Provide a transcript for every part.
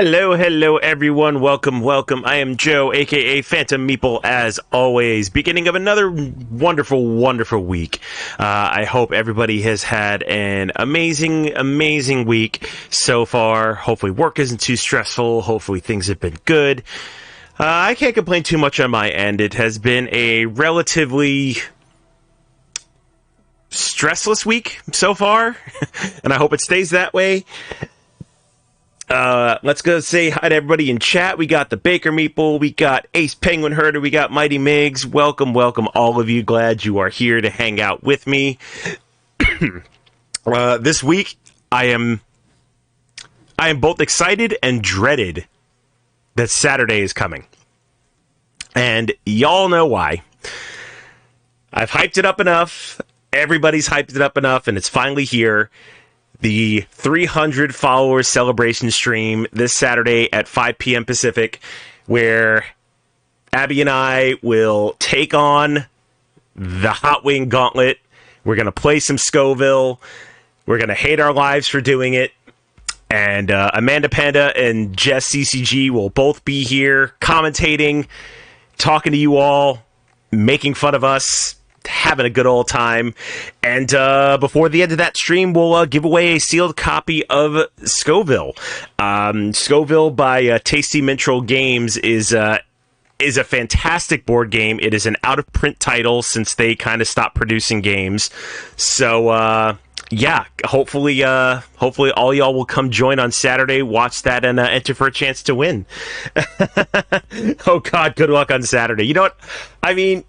Hello, hello, everyone. Welcome, welcome. I am Joe, aka Phantom Meeple, as always. Beginning of another wonderful, wonderful week. I hope everybody has had an amazing, amazing week so far. Hopefully, work isn't too stressful. Hopefully, things have been good. I can't complain too much on my end. It has been a relatively stressless week so far, and I hope it stays that way. Let's go say hi to everybody in chat. We got the Baker Meeple, we got Ace Penguin Herder, we got Mighty Migs. Welcome, welcome, all of you. Glad you are here to hang out with me. This week, I am both excited and dreaded that Saturday is coming. And y'all know why. I've hyped it up enough. Everybody's hyped it up enough, and it's finally here. The 300 followers celebration stream this Saturday at 5 p.m. Pacific, where Abby and I will take on the Hot Wing Gauntlet. We're going to play some Scoville. We're going to hate our lives for doing it. And Amanda Panda and Jess CCG will both be here commentating, talking to you all, making fun of us, having a good old time. And before the end of that stream, we'll give away a sealed copy of Scoville. Scoville by Tasty Mintrel Games is a fantastic board game. It is an out-of-print title since they kind of stopped producing games. So, yeah, hopefully all y'all will come join on Saturday, watch that, and enter for a chance to win. Oh, God, good luck on Saturday. You know what? I mean,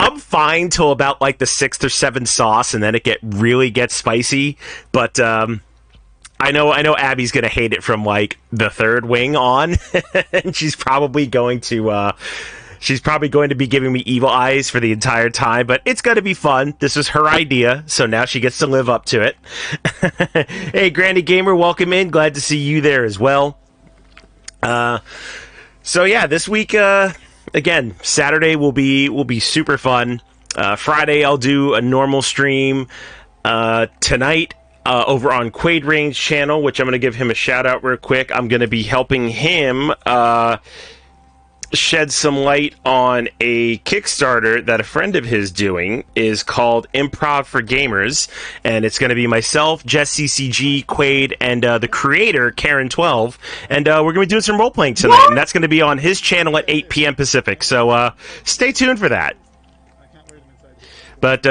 I'm fine till about like the 6th or 7th sauce, and then it really gets spicy. But I know Abby's gonna hate it from like the 3rd wing on, and she's probably going to be giving me evil eyes for the entire time. But it's gonna be fun. This was her idea, so now she gets to live up to it. Hey, Granny Gamer, welcome in. Glad to see you there as well. So yeah, this week. Again, Saturday will be super fun. Friday, I'll do a normal stream. Tonight, over on Quaid Range channel, which I'm going to give him a shout out real quick. I'm going to be helping him shed some light on a Kickstarter that a friend of his doing is called Improv for Gamers, and it's going to be myself, Jess CCG, Quaid, and the creator, Karen12, and we're going to be doing some role-playing tonight, and that's going to be on his channel at 8 p.m. Pacific, so stay tuned for that. But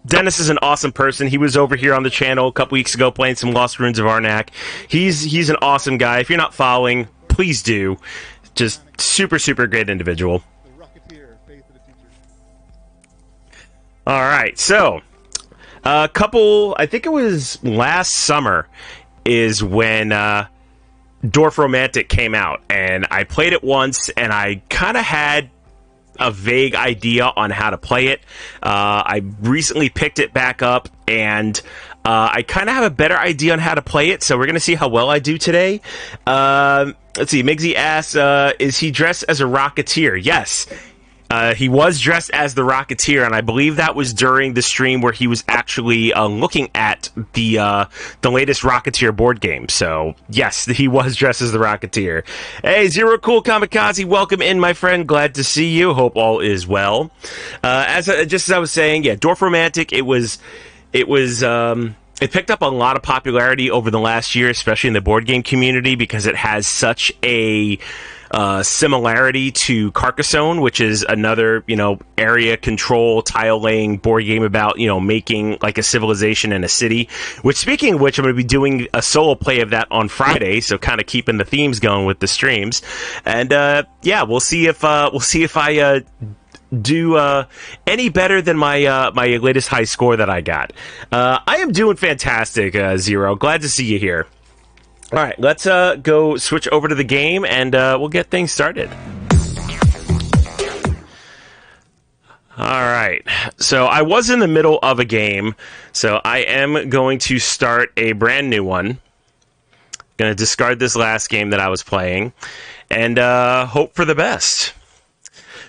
Dennis is an awesome person. He was over here on the channel a couple weeks ago playing some Lost Ruins of Arnak. He's an awesome guy. If you're not following, please do. Just super, super great individual. All right, so I think it was last summer is when Dorfromantik came out, and I played it once, and I kind of had a vague idea on how to play it. I recently picked it back up, and I kind of have a better idea on how to play it, so we're going to see how well I do today. Let's see, Migsy asks, is he dressed as a Rocketeer? Yes, he was dressed as the Rocketeer, and I believe that was during the stream where he was actually looking at the latest Rocketeer board game. So, yes, he was dressed as the Rocketeer. Hey, Zero Cool Kamikaze, welcome in, my friend. Glad to see you. Hope all is well. Just as I was saying, yeah, Dorfromantik, it picked up a lot of popularity over the last year, especially in the board game community, because it has such a similarity to Carcassonne, which is another, area control tile laying board game about, making like a civilization and a city. Which, speaking of which, I'm going to be doing a solo play of that on Friday, so kind of keeping the themes going with the streams. And yeah, we'll see if I do any better than my my latest high score that I got. I am doing fantastic, Zero. Glad to see you here. All right, let's go switch over to the game, and we'll get things started. All right, so I was in the middle of a game, so I am going to start a brand new one. Going to discard this last game that I was playing, and hope for the best.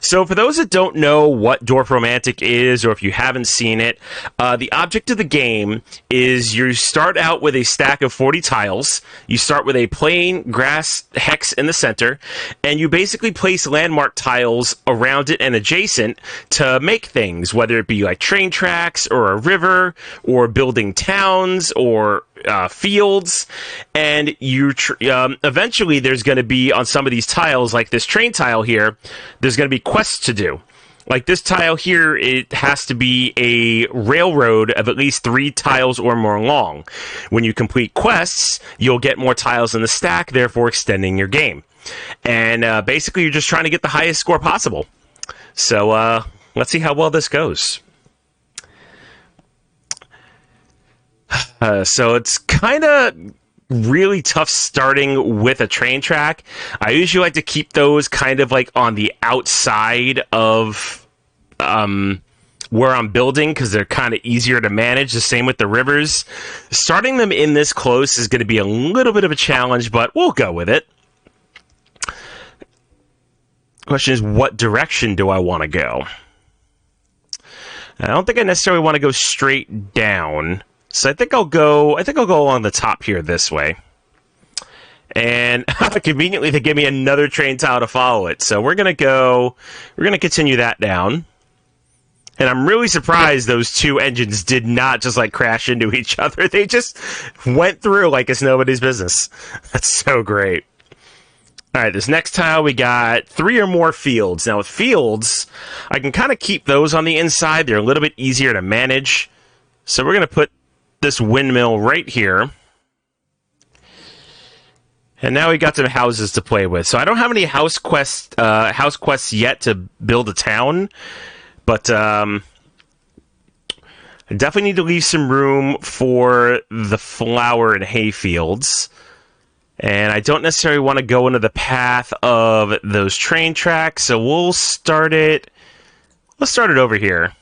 So for those that don't know what Dorfromantik is, or if you haven't seen it, the object of the game is you start out with a stack of 40 tiles. You start with a plain grass hex in the center, and you basically place landmark tiles around it and adjacent to make things, whether it be like train tracks or a river or building towns or fields. And you eventually there's going to be on some of these tiles, like this train tile here, there's going to be quests to do. Like this tile here, it has to be a railroad of at least 3 tiles or more long. When you complete quests, you'll get more tiles in the stack, therefore extending your game. And basically, you're just trying to get the highest score possible. So let's see how well this goes. So it's kind of really tough starting with a train track. I usually like to keep those kind of like on the outside of where I'm building because they're kind of easier to manage. The same with the rivers. Starting them in this close is going to be a little bit of a challenge, but we'll go with it. Question is, what direction do I want to go? I don't think I necessarily want to go straight down. So I think I'll go along the top here this way. And conveniently they give me another train tile to follow it. So we're going to continue that down. And I'm really surprised those two engines did not just like crash into each other. They just went through like it's nobody's business. That's so great. All right, this next tile, we got 3 or more fields. Now with fields, I can kind of keep those on the inside. They're a little bit easier to manage. So we're going to put this windmill right here. And now we got some houses to play with. So I don't have any house quests yet to build a town, but I definitely need to leave some room for the flower and hay fields. And I don't necessarily want to go into the path of those train tracks, so we'll start it. Let's start it over here.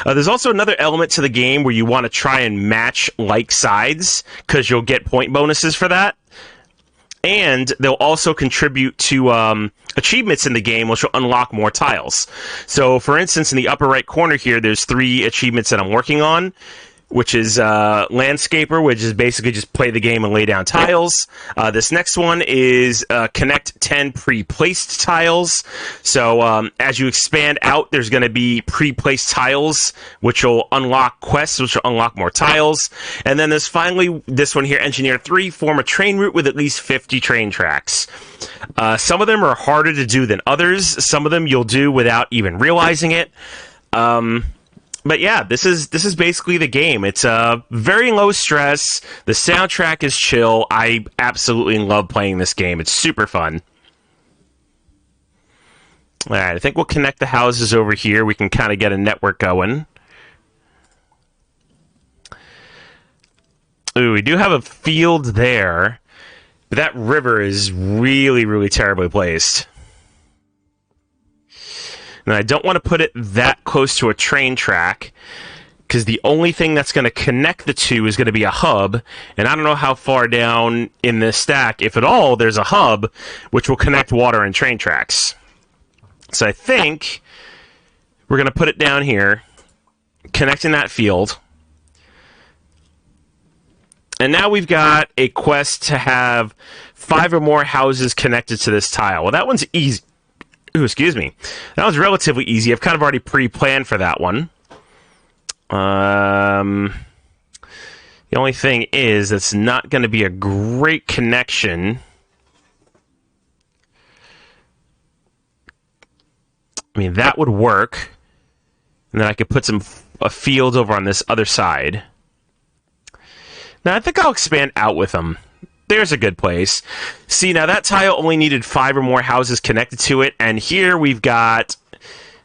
There's also another element to the game where you want to try and match like sides, because you'll get point bonuses for that. And they'll also contribute to achievements in the game, which will unlock more tiles. So, for instance, in the upper right corner here, there's 3 achievements that I'm working on, which is Landscaper, which is basically just play the game and lay down tiles. This next one is connect 10 pre-placed tiles. So as you expand out, there's going to be pre-placed tiles, which will unlock quests, which will unlock more tiles. And then there's finally this one here, Engineer 3, form a train route with at least 50 train tracks. Some of them are harder to do than others. Some of them you'll do without even realizing it. But yeah, this is basically the game. It's very low stress. The soundtrack is chill. I absolutely love playing this game. It's super fun. All right, I think we'll connect the houses over here. We can kind of get a network going. Ooh, we do have a field there, but that river is really, really terribly placed. And I don't want to put it that close to a train track, because the only thing that's going to connect the two is going to be a hub, and I don't know how far down in this stack, if at all, there's a hub, which will connect water and train tracks. So I think we're going to put it down here, connecting that field. And now we've got a quest to have 5 or more houses connected to this tile. Well, that one's easy. Ooh, excuse me. That was relatively easy. I've kind of already pre-planned for that one. The only thing is, it's not going to be a great connection. I mean, that would work. And then I could put a field over on this other side. Now, I think I'll expand out with them. There's a good place. See, now that tile only needed 5 or more houses connected to it, and here we've got,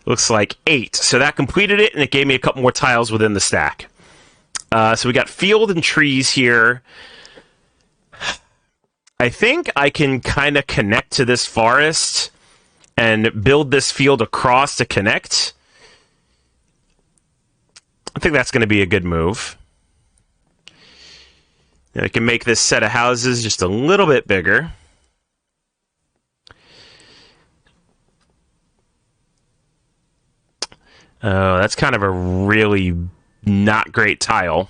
looks like 8. So that completed it, and it gave me a couple more tiles within the stack. So we got field and trees here. I think I can kind of connect to this forest and build this field across to connect. I think that's going to be a good move. I can make this set of houses just a little bit bigger. Oh, that's kind of a really not great tile.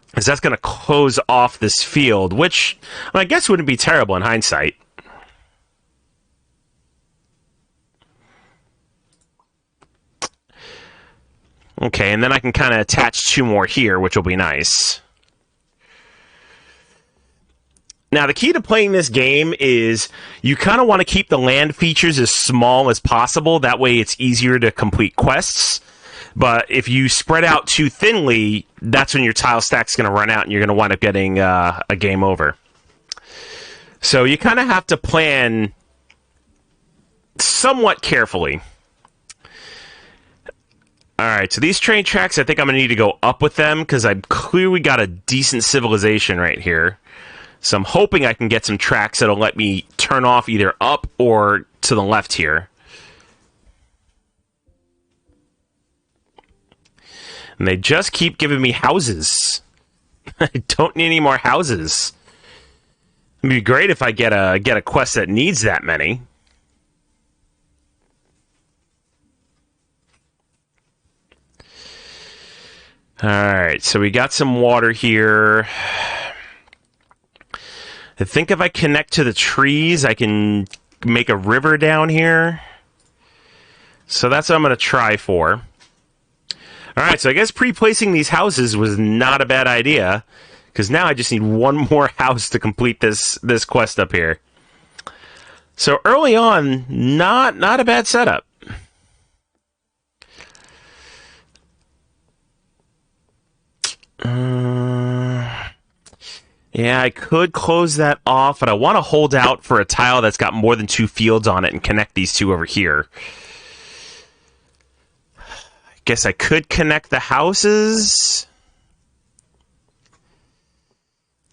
Because that's going to close off this field, which I guess wouldn't be terrible in hindsight. Okay, and then I can kind of attach 2 more here, which will be nice. Now, the key to playing this game is you kind of want to keep the land features as small as possible. That way it's easier to complete quests. But if you spread out too thinly, that's when your tile stack's going to run out and you're going to wind up getting a game over. So you kind of have to plan somewhat carefully. Alright, so these train tracks, I think I'm going to need to go up with them because I've clearly got a decent civilization right here. So I'm hoping I can get some tracks that'll let me turn off either up or to the left here. And they just keep giving me houses. I don't need any more houses. It'd be great if I get a quest that needs that many. Alright, so we got some water here. I think if I connect to the trees, I can make a river down here. So that's what I'm going to try for. Alright, so I guess pre-placing these houses was not a bad idea. Because now I just need one more house to complete this quest up here. So early on, not a bad setup. Yeah, I could close that off, but I want to hold out for a tile that's got more than 2 fields on it and connect these 2 over here. I guess I could connect the houses.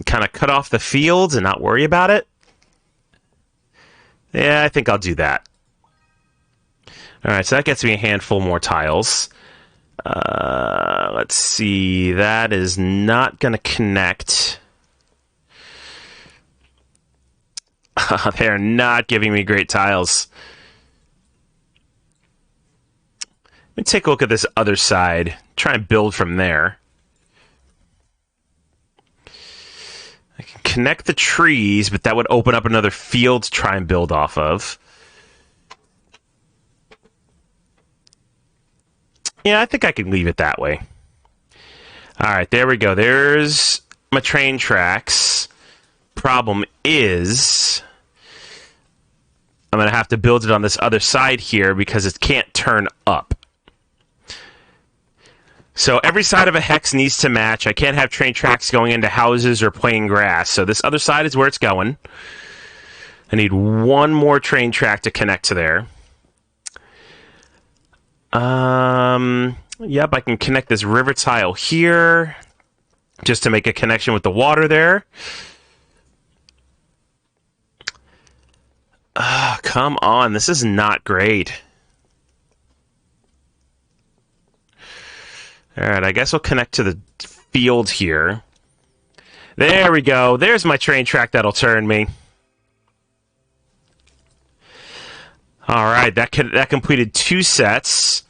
Kind of cut off the fields and not worry about it. Yeah, I think I'll do that. Alright, so that gets me a handful more tiles. Let's see. That is not going to connect. They're not giving me great tiles. Let me take a look at this other side. Try and build from there. I can connect the trees, but that would open up another field to try and build off of. Yeah, I think I can leave it that way. Alright, there we go. There's my train tracks. Problem is, I'm going to have to build it on this other side here because it can't turn up. So every side of a hex needs to match. I can't have train tracks going into houses or plain grass. So this other side is where it's going. I need one more train track to connect to there. Yep, I can connect this river tile here just to make a connection with the water there. Come on, this is not great. Alright, I guess we'll connect to the field here. There we go. There's my train track that'll turn me. Alright, that completed 2 sets.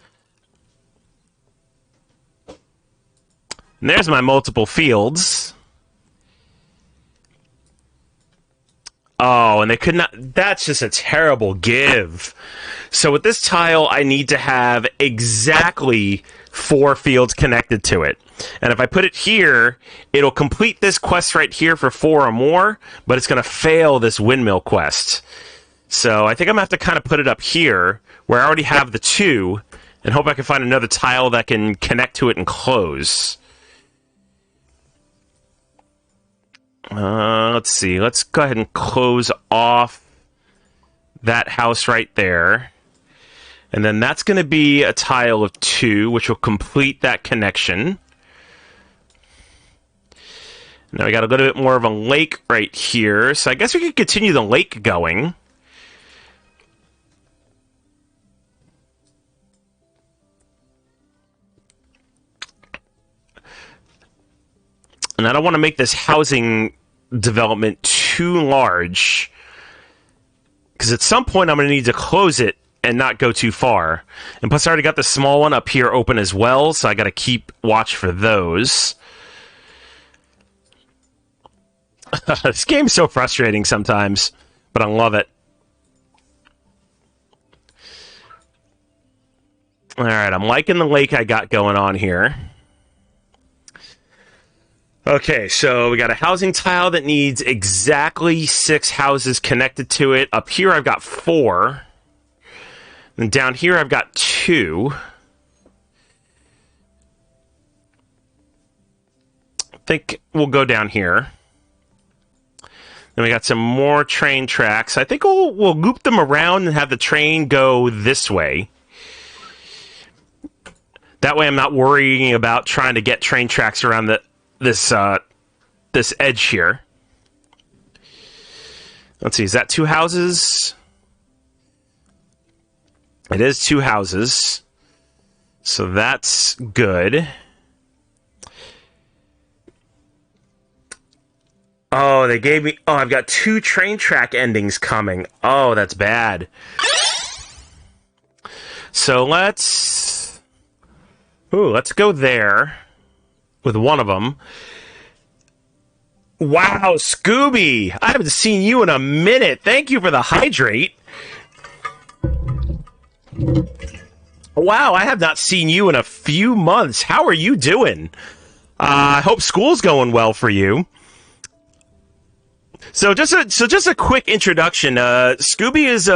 And there's my multiple fields. Oh, and they could not... That's just a terrible give. So with this tile, I need to have exactly 4 fields connected to it. And if I put it here, it'll complete this quest right here for 4 or more, but it's going to fail this windmill quest. So I think I'm going to have to kind of put it up here, where I already have the 2, and hope I can find another tile that can connect to it and close. Let's see. Let's go ahead and close off that house right there. And then that's going to be a tile of 2, which will complete that connection. Now we got a little bit more of a lake right here. So I guess we could continue the lake going. And I don't want to make this housing development too large, because at some point I'm going to need to close it and not go too far. And plus, I already got the small one up here open as well, so I got to keep watch for those. This game's so frustrating sometimes, but I love it. Alright, I'm liking the lake I got going on here. Okay, so we got a housing tile that needs exactly 6 houses connected to it. Up here I've got 4. And down here I've got 2. I think we'll go down here. Then we got some more train tracks. I think we'll loop them around and have the train go this way. That way I'm not worrying about trying to get train tracks around this edge here. Let's see, is that 2 houses? It is 2 houses. So that's good. Oh, they gave me... Oh, I've got 2 train track endings coming. Oh, that's bad. So let's go there with one of them. Wow, Scooby! I haven't seen you in a minute. Thank you for the hydrate. Wow, I have not seen you in a few months. How are you doing? I hope school's going well for you. So just a quick introduction. Scooby is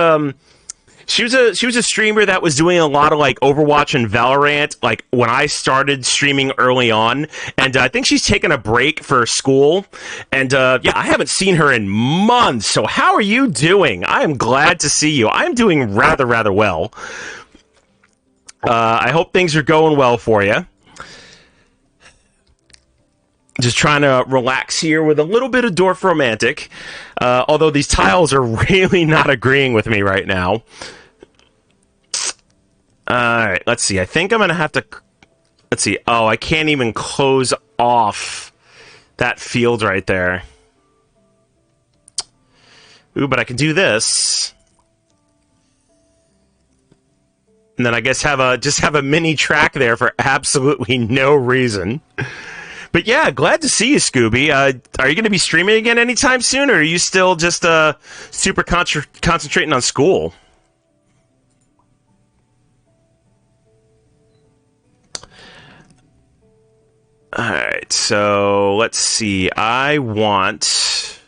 she was a streamer that was doing a lot of like Overwatch and Valorant like when I started streaming early on, and I think she's taken a break for school. And yeah, I haven't seen her in months. So how are you doing? I am glad to see you. I'm doing rather well. I hope things are going well for you. Just trying to relax here with a little bit of Dorfromantik. Although these tiles are really not agreeing with me right now. Alright, let's see. I think I'm going to have to... Let's see. Oh, I can't even close off that field right there. Ooh, but I can do this. And then I guess just have a mini track there for absolutely no reason. But yeah, glad to see you, Scooby. Are you going to be streaming again anytime soon, or are you still just super concentrating on school? Alright, so let's see. I want...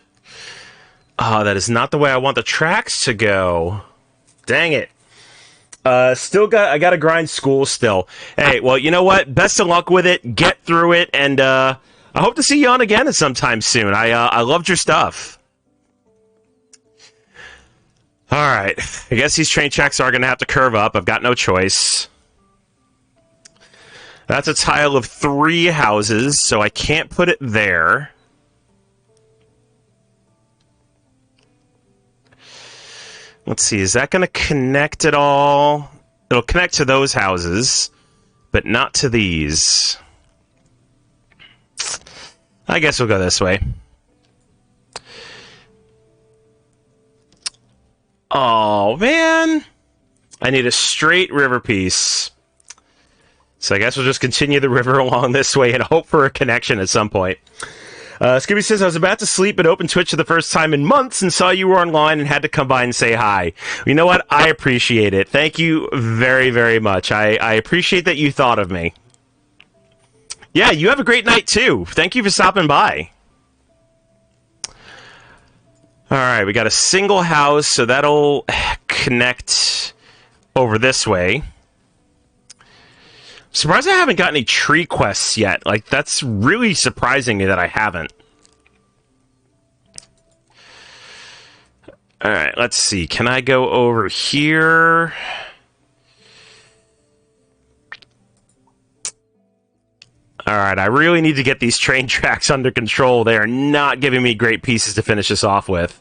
Oh, that is not the way I want the tracks to go. Dang it. I gotta grind school still. Hey, well, you know what? Best of luck with it. Get through it, and I hope to see you on again at sometime soon. I loved your stuff. Alright, I guess these train tracks are gonna have to curve up. I've got no choice. That's a tile of 3 houses, so I can't put it there. Let's see, is that going to connect at all? It'll connect to those houses, but not to these. I guess we'll go this way. Oh, man. I need a straight river piece. So I guess we'll just continue the river along this way and hope for a connection at some point. Scooby says, I was about to sleep but opened Twitch for the first time in months and saw you were online and had to come by and say hi. You know what? I appreciate it. Thank you very much. I appreciate that you thought of me. Yeah, you have a great night too. Thank you for stopping by. Alright, we got a single house, so that'll connect over this way. Surprised I haven't got any tree quests yet. Like, that's really surprising me that I haven't. Alright, let's see. Can I go over here? Alright, I really need to get these train tracks under control. They are not giving me great pieces to finish this off with.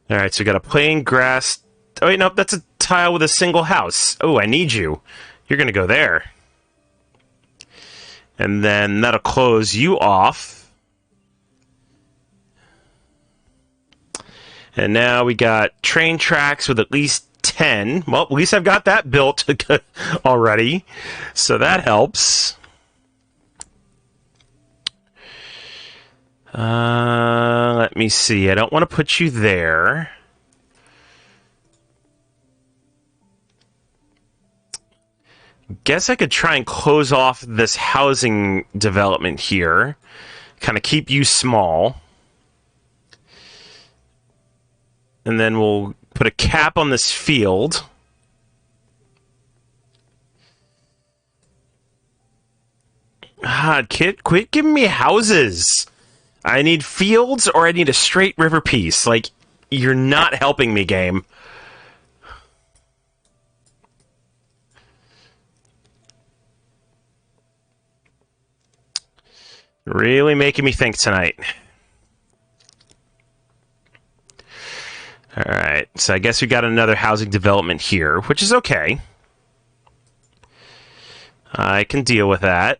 Alright, so we got a plain grass... Oh, wait, nope, that's a tile with a single house. Oh, I need you. You're going to go there. And then that'll close you off. And now we got train tracks with at least 10. Well, at least I've got that built already, so that helps. Let me see. I don't want to put you there. Guess I could try and close off this housing development here. Kind of keep you small. And then we'll put a cap on this field. Kid, quit giving me houses. I need fields or I need a straight river piece. Like, you're not helping me, game. Really making me think tonight. Alright, so I guess we got another housing development here, which is okay. I can deal with that.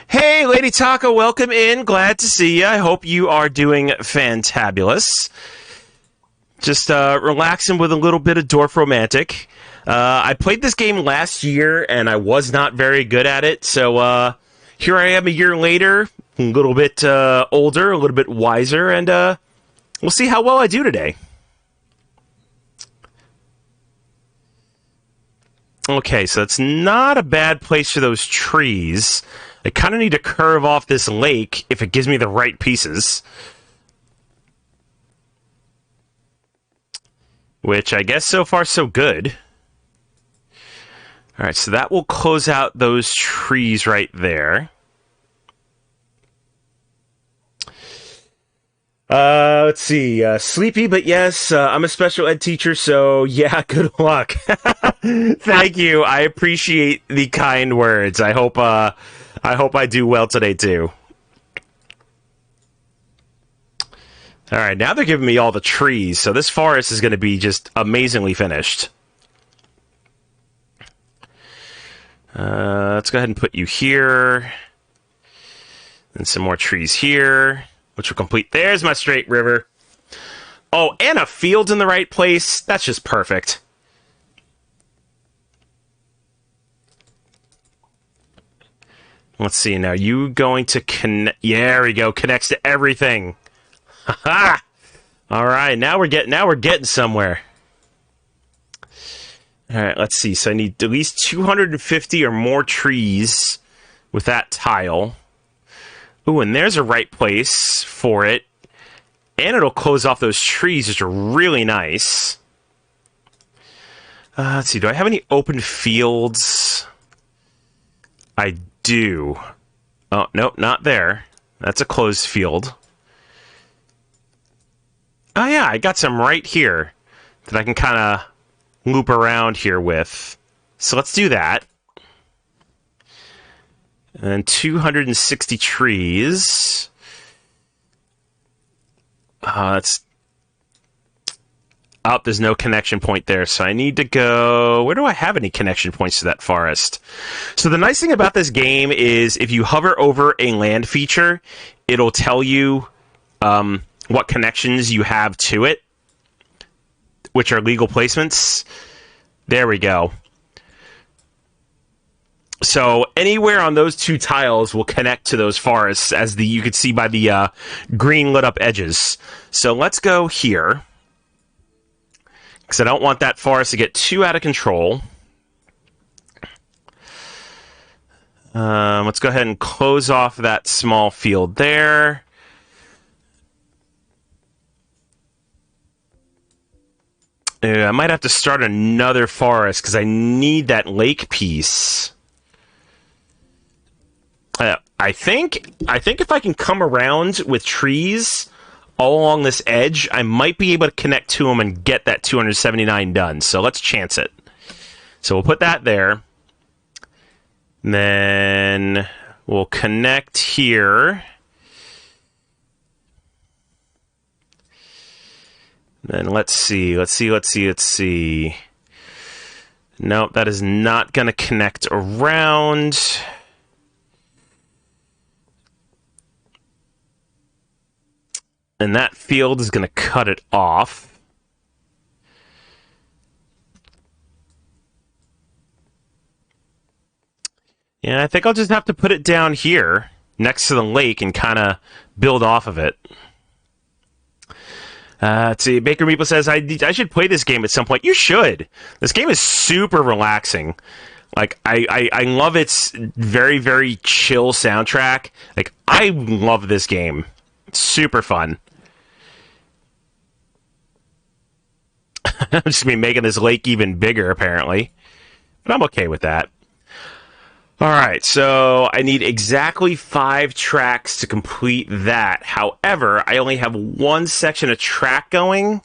Hey, Lady Taco, welcome in. Glad to see you. I hope you are doing fantabulous. Just relaxing with a little bit of Dorfromantik. I played this game last year, and I was not very good at it, so here I am a year later, a little bit older, a little bit wiser, and we'll see how well I do today. Okay, so it's not a bad place for those trees. I kind of need to curve off this lake if it gives me the right pieces. Which I guess so far so good. Alright, so that will close out those trees right there. Let's see. Sleepy, but yes, I'm a special ed teacher, so yeah, good luck. Thank you. I appreciate the kind words. I hope I do well today too. Alright, now they're giving me all the trees, so this forest is going to be just amazingly finished. Let's go ahead and put you here. And some more trees here, which will complete. There's my straight river. Oh, and a field's in the right place. That's just perfect. Let's see now. You going to connect? Yeah, there we go. Connects to everything. Ha! All right, now we're getting somewhere. All right, let's see. So I need at least 250 or more trees with that tile. Ooh, and there's a right place for it. And it'll close off those trees, which are really nice. Let's see. Do I have any open fields? I do. Oh, nope, not there. That's a closed field. Oh, yeah, I got some right here that I can kind of loop around here with. So let's do that. And 260 trees. That's... Oh, there's no connection point there, so I need to go... Where do I have any connection points to that forest? So the nice thing about this game is if you hover over a land feature, it'll tell you what connections you have to it, which are legal placements. There we go. So anywhere on those two tiles will connect to those forests, as you could see by the green lit up edges. So let's go here, because I don't want that forest to get too out of control. Let's go ahead and close off that small field there. I might have to start another forest because I need that lake piece. I think if I can come around with trees all along this edge, I might be able to connect to them and get that 279 done. So let's chance it. So we'll put that there. And then we'll connect here. Then let's see. Nope, that is not going to connect around. And that field is going to cut it off. Yeah, I think I'll just have to put it down here next to the lake and kind of build off of it. Let's see. Baker Meeple says, I should play this game at some point. You should. This game is super relaxing. Like, I love its very, very chill soundtrack. Like, I love this game. It's super fun. I'm just going to be making this lake even bigger, apparently. But I'm okay with that. All right, so I need exactly 5 tracks to complete that. However, I only have one section of track going.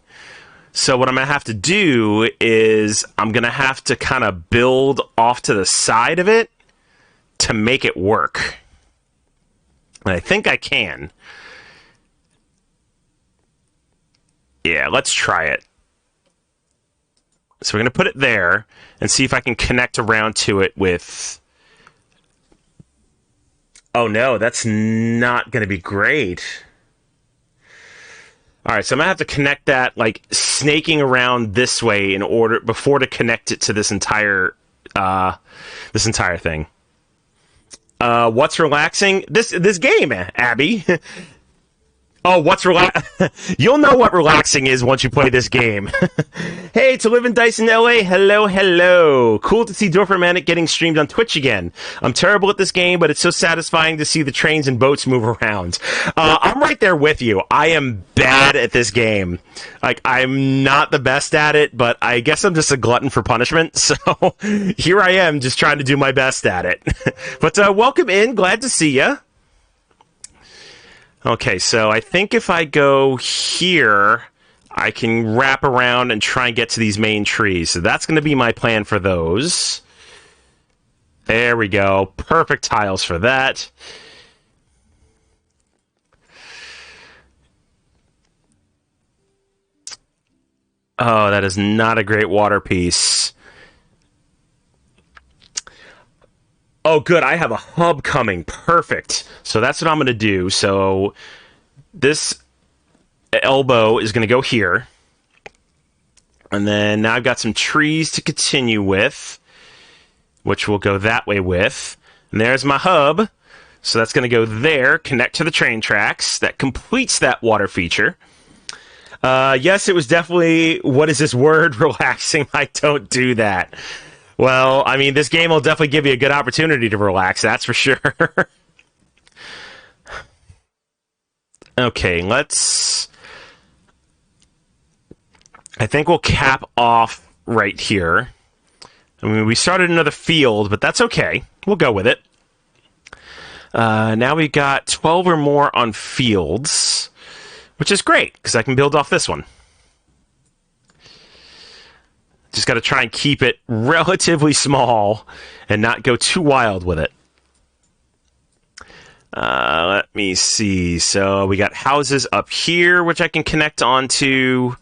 So what I'm going to have to do is I'm going to have to kind of build off to the side of it to make it work. And I think I can. Yeah, let's try it. So we're going to put it there and see if I can connect around to it with... Oh no, that's not going to be great. All right, so I'm going to have to connect that, like, snaking around this way in order, before to connect it to this entire thing. What's relaxing? This game, Abby. Oh, what's You'll know what relaxing is once you play this game. Hey, to live in Dice in LA. Hello, hello. Cool to see Dorfromantik getting streamed on Twitch again. I'm terrible at this game, but it's so satisfying to see the trains and boats move around. I'm right there with you. I am bad at this game. Like, I'm not the best at it, but I guess I'm just a glutton for punishment. So here I am, just trying to do my best at it. But welcome in. Glad to see you. Okay, so I think if I go here, I can wrap around and try and get to these main trees. So that's going to be my plan for those. There we go. Perfect tiles for that. Oh, that is not a great water piece. Oh, good. I have a hub coming. Perfect. So that's what I'm going to do. So this elbow is going to go here. And then now I've got some trees to continue with, which will go that way with. And there's my hub. So that's going to go there, connect to the train tracks. That completes that water feature. Yes, it was definitely, what is this word, relaxing. I don't do that. Well, I mean, this game will definitely give you a good opportunity to relax, that's for sure. Okay, let's... I think we'll cap off right here. I mean, we started another field, but that's okay. We'll go with it. Now we've got 12 or more on fields, which is great, because I can build off this one. Just got to try and keep it relatively small and not go too wild with it. Let me see. So we got houses up here, which I can connect onto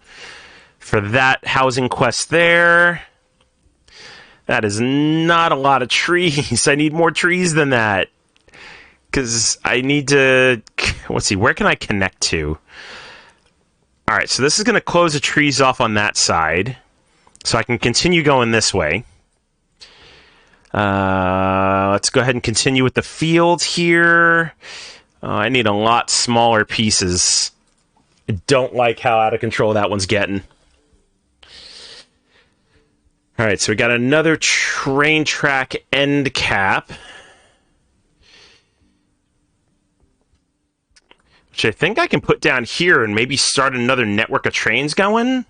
for that housing quest there. That is not a lot of trees. I need more trees than that. Because I need to... Let's see, where can I connect to? Alright, so this is going to close the trees off on that side. So I can continue going this way. Let's go ahead and continue with the field here. I need a lot smaller pieces. I don't like how out of control that one's getting. Alright, so we got another train track end cap. Which I think I can put down here and maybe start another network of trains going.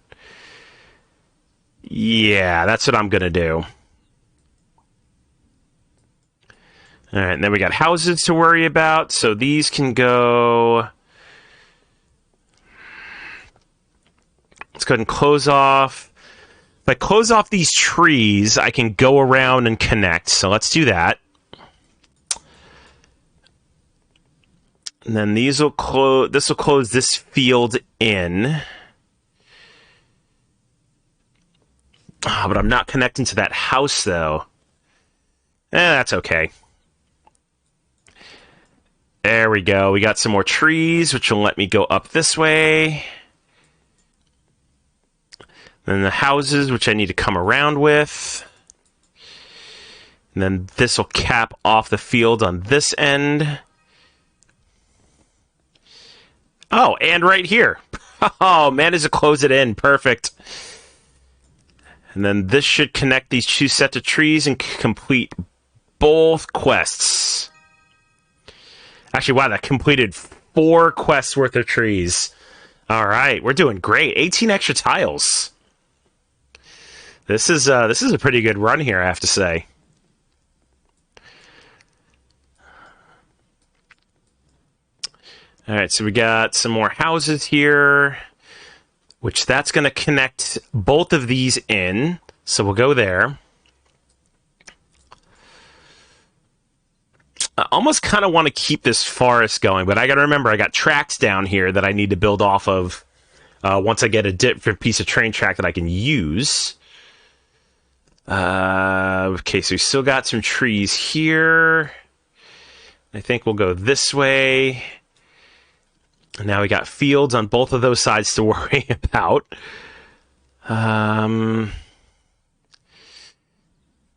Yeah, that's what I'm going to do. Alright, and then we got houses to worry about, so these can go... Let's go ahead and close off. If I close off these trees, I can go around and connect, so let's do that. And then these will close. This will close this field in. But I'm not connecting to that house, though. That's okay. There we go. We got some more trees, which will let me go up this way. Then the houses, which I need to come around with. And then this will cap off the field on this end. Oh, and right here. Oh, managed to close it in. Perfect. And then this should connect these two sets of trees and complete both quests. Actually, wow, that completed 4 quests worth of trees. All right, we're doing great. 18 extra tiles. This is a pretty good run here, I have to say. All right, so we got some more houses here, which that's going to connect both of these in. So we'll go there. I almost kind of want to keep this forest going, but I got to remember I got tracks down here that I need to build off of once I get a different piece of train track that I can use. Okay, so we still got some trees here. I think we'll go this way. Now we got fields on both of those sides to worry about. And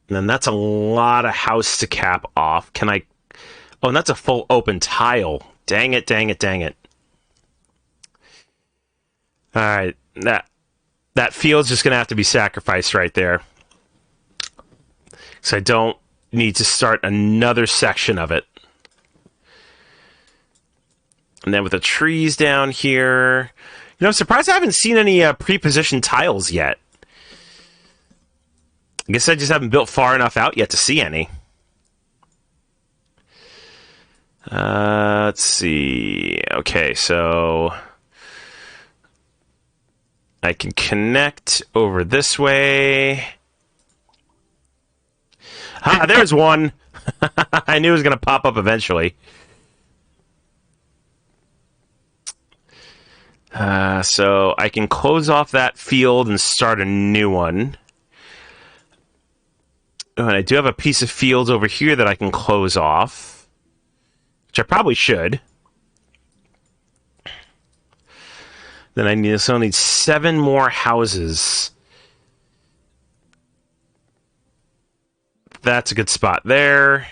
then that's a lot of house to cap off. Can I... Oh, and that's a full open tile. Dang it, dang it, dang it. Alright, that field's just going to have to be sacrificed right there. So I don't need to start another section of it. And then with the trees down here... You know, I'm surprised I haven't seen any pre-positioned tiles yet. I guess I just haven't built far enough out yet to see any. Let's see. Okay, so... I can connect over this way. Ah, there's one! I knew it was going to pop up eventually. So I can close off that field and start a new one. Oh, and I do have a piece of field over here that I can close off, which I probably should. Then I still need 7 more houses. That's a good spot there.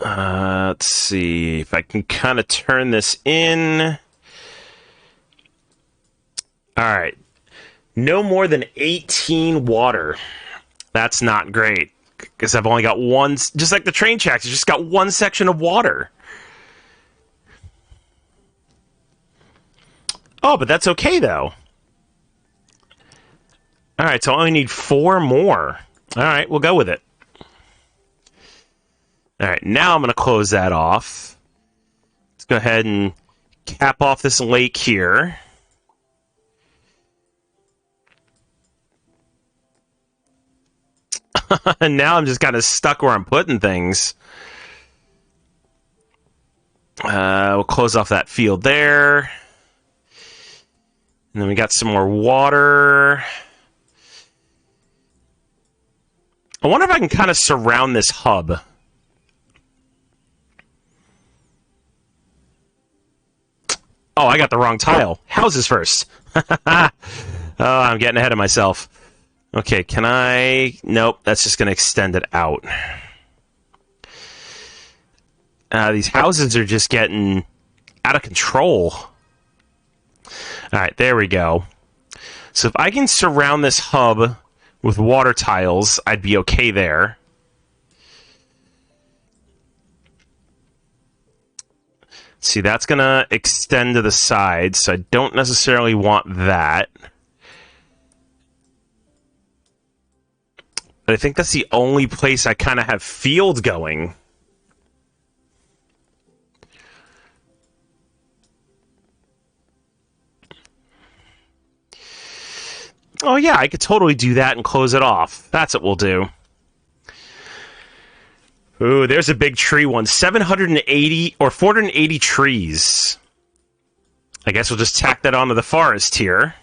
Let's see if I can kind of turn this in. All right. No more than 18 water. That's not great, because I've only got one, just like the train tracks, it's just got one section of water. Oh, but that's okay, though. All right, so I only need 4 more. All right, we'll go with it. All right, now I'm going to close that off. Let's go ahead and cap off this lake here. And now I'm just kind of stuck where I'm putting things. We'll close off that field there. And then we got some more water. I wonder if I can kind of surround this hub. Oh, I got the wrong tile. Houses first. Oh, I'm getting ahead of myself. Okay, can I... Nope, that's just going to extend it out. These houses are just getting out of control. Alright, there we go. So if I can surround this hub with water tiles, I'd be okay there. See, that's going to extend to the side, so I don't necessarily want that. But I think that's the only place I kind of have fields going. Oh yeah, I could totally do that and close it off. That's what we'll do. Ooh, there's a big tree one. 780 or 480 trees. I guess we'll just tack that onto the forest here.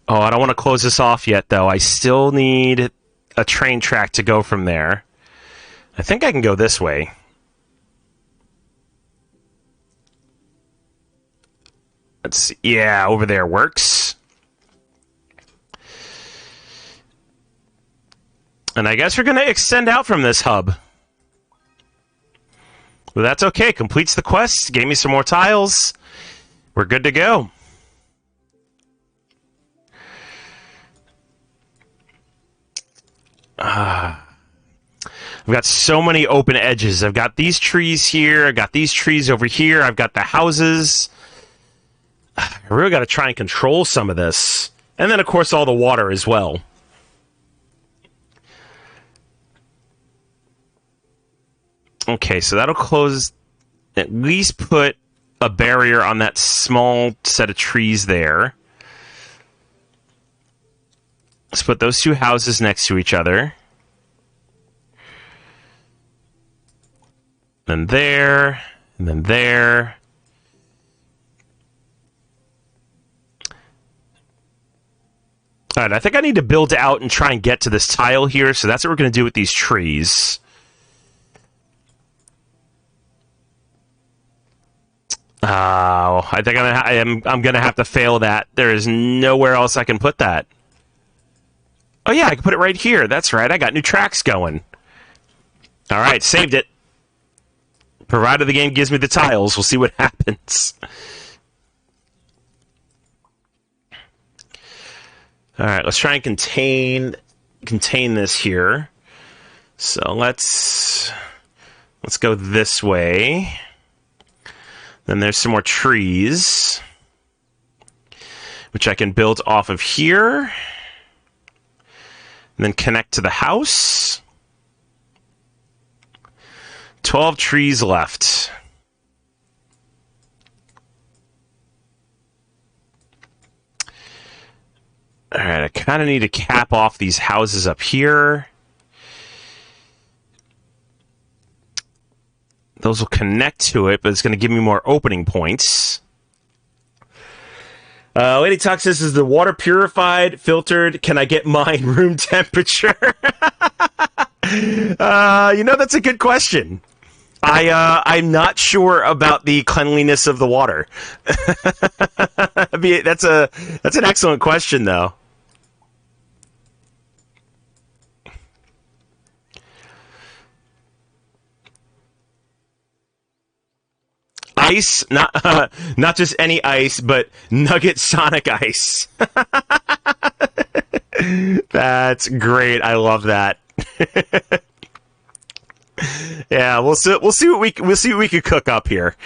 Oh, I don't want to close this off yet, though. I still need a train track to go from there. I think I can go this way. Let's see. Yeah, over there works. And I guess we're going to extend out from this hub. But that's okay. Completes the quest. Gave me some more tiles. We're good to go. I've got so many open edges. I've got these trees here. I've got these trees over here. I've got the houses. I really got to try and control some of this. And then, of course, all the water as well. Okay, so that'll close... At least put a barrier on that small set of trees there. Let's put those two houses next to each other. Then there, and then there. Alright, I think I need to build out and try and get to this tile here, so that's what we're going to do with these trees. Oh, I think I'm gonna have to fail that. There is nowhere else I can put that. Oh yeah, I can put it right here. That's right. I got new tracks going. All right, saved it. Provided the game gives me the tiles, we'll see what happens. All right, let's try and contain this here. So let's go this way. Then there's some more trees, which I can build off of here. And then connect to the house. 12 trees left. Alright, I kind of need to cap off these houses up here. Those will connect to it, but it's going to give me more opening points. Lady Talk says, is the water purified, filtered? Can I get mine room temperature? That's a good question. I'm not sure about the cleanliness of the water. That's an excellent question, though. Ice, not just any ice, but Nugget Sonic Ice. That's great. I love that. Yeah, we'll see what we can cook up here.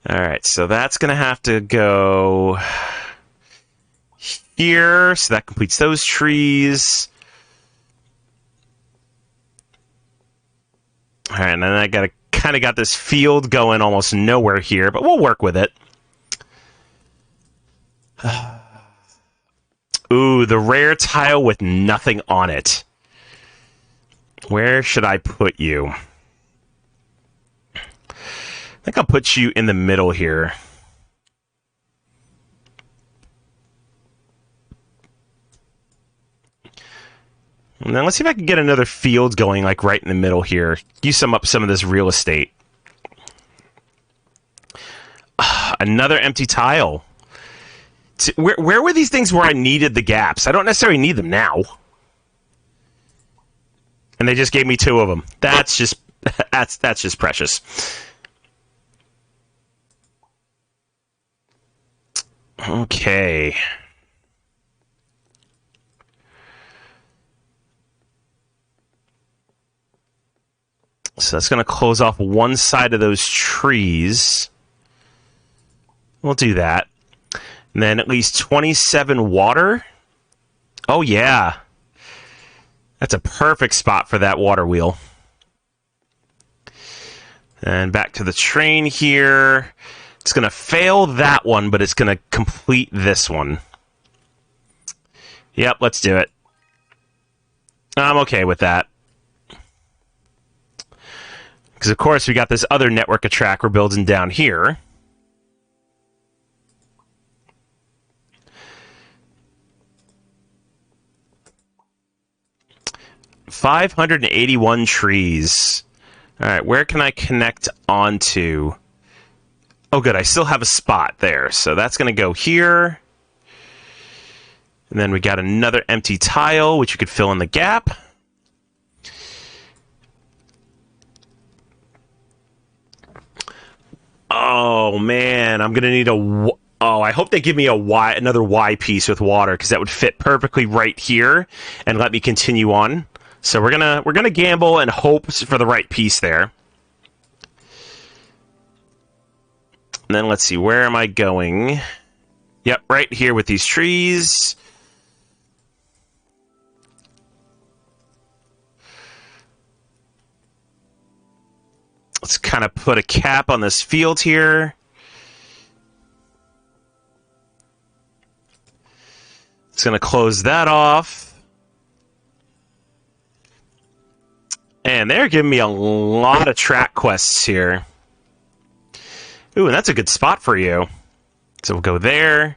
All right, so that's gonna have to go here. So that completes those trees. All right, and then I got this field going almost nowhere here, but we'll work with it. Ooh, the rare tile with nothing on it. Where should I put you? I think I'll put you in the middle here. And then let's see if I can get another field going, like right in the middle here. Use some of this real estate. Another empty tile. Where were these things where I needed the gaps? I don't necessarily need them now. And they just gave me 2 of them. That's just precious. Okay. So that's going to close off one side of those trees. We'll do that. And then at least 27 water. Oh, yeah. That's a perfect spot for that water wheel. And back to the train here. It's going to fail that one, but it's going to complete this one. Yep, let's do it. I'm okay with that. Because, of course, we got this other network of track we're building down here. 581 trees. All right, where can I connect onto? Oh, good. I still have a spot there. So that's going to go here. And then we got another empty tile, which you could fill in the gap. Oh, man. I'm going to need a... Oh, I hope they give me another Y piece with water, because that would fit perfectly right here and let me continue on. So we're gonna gamble and hope for the right piece there. And then let's see, where am I going? Yep, right here with these trees. Let's kind of put a cap on this field here. It's going to close that off. And they're giving me a lot of track quests here. Ooh, and that's a good spot for you. So we'll go there.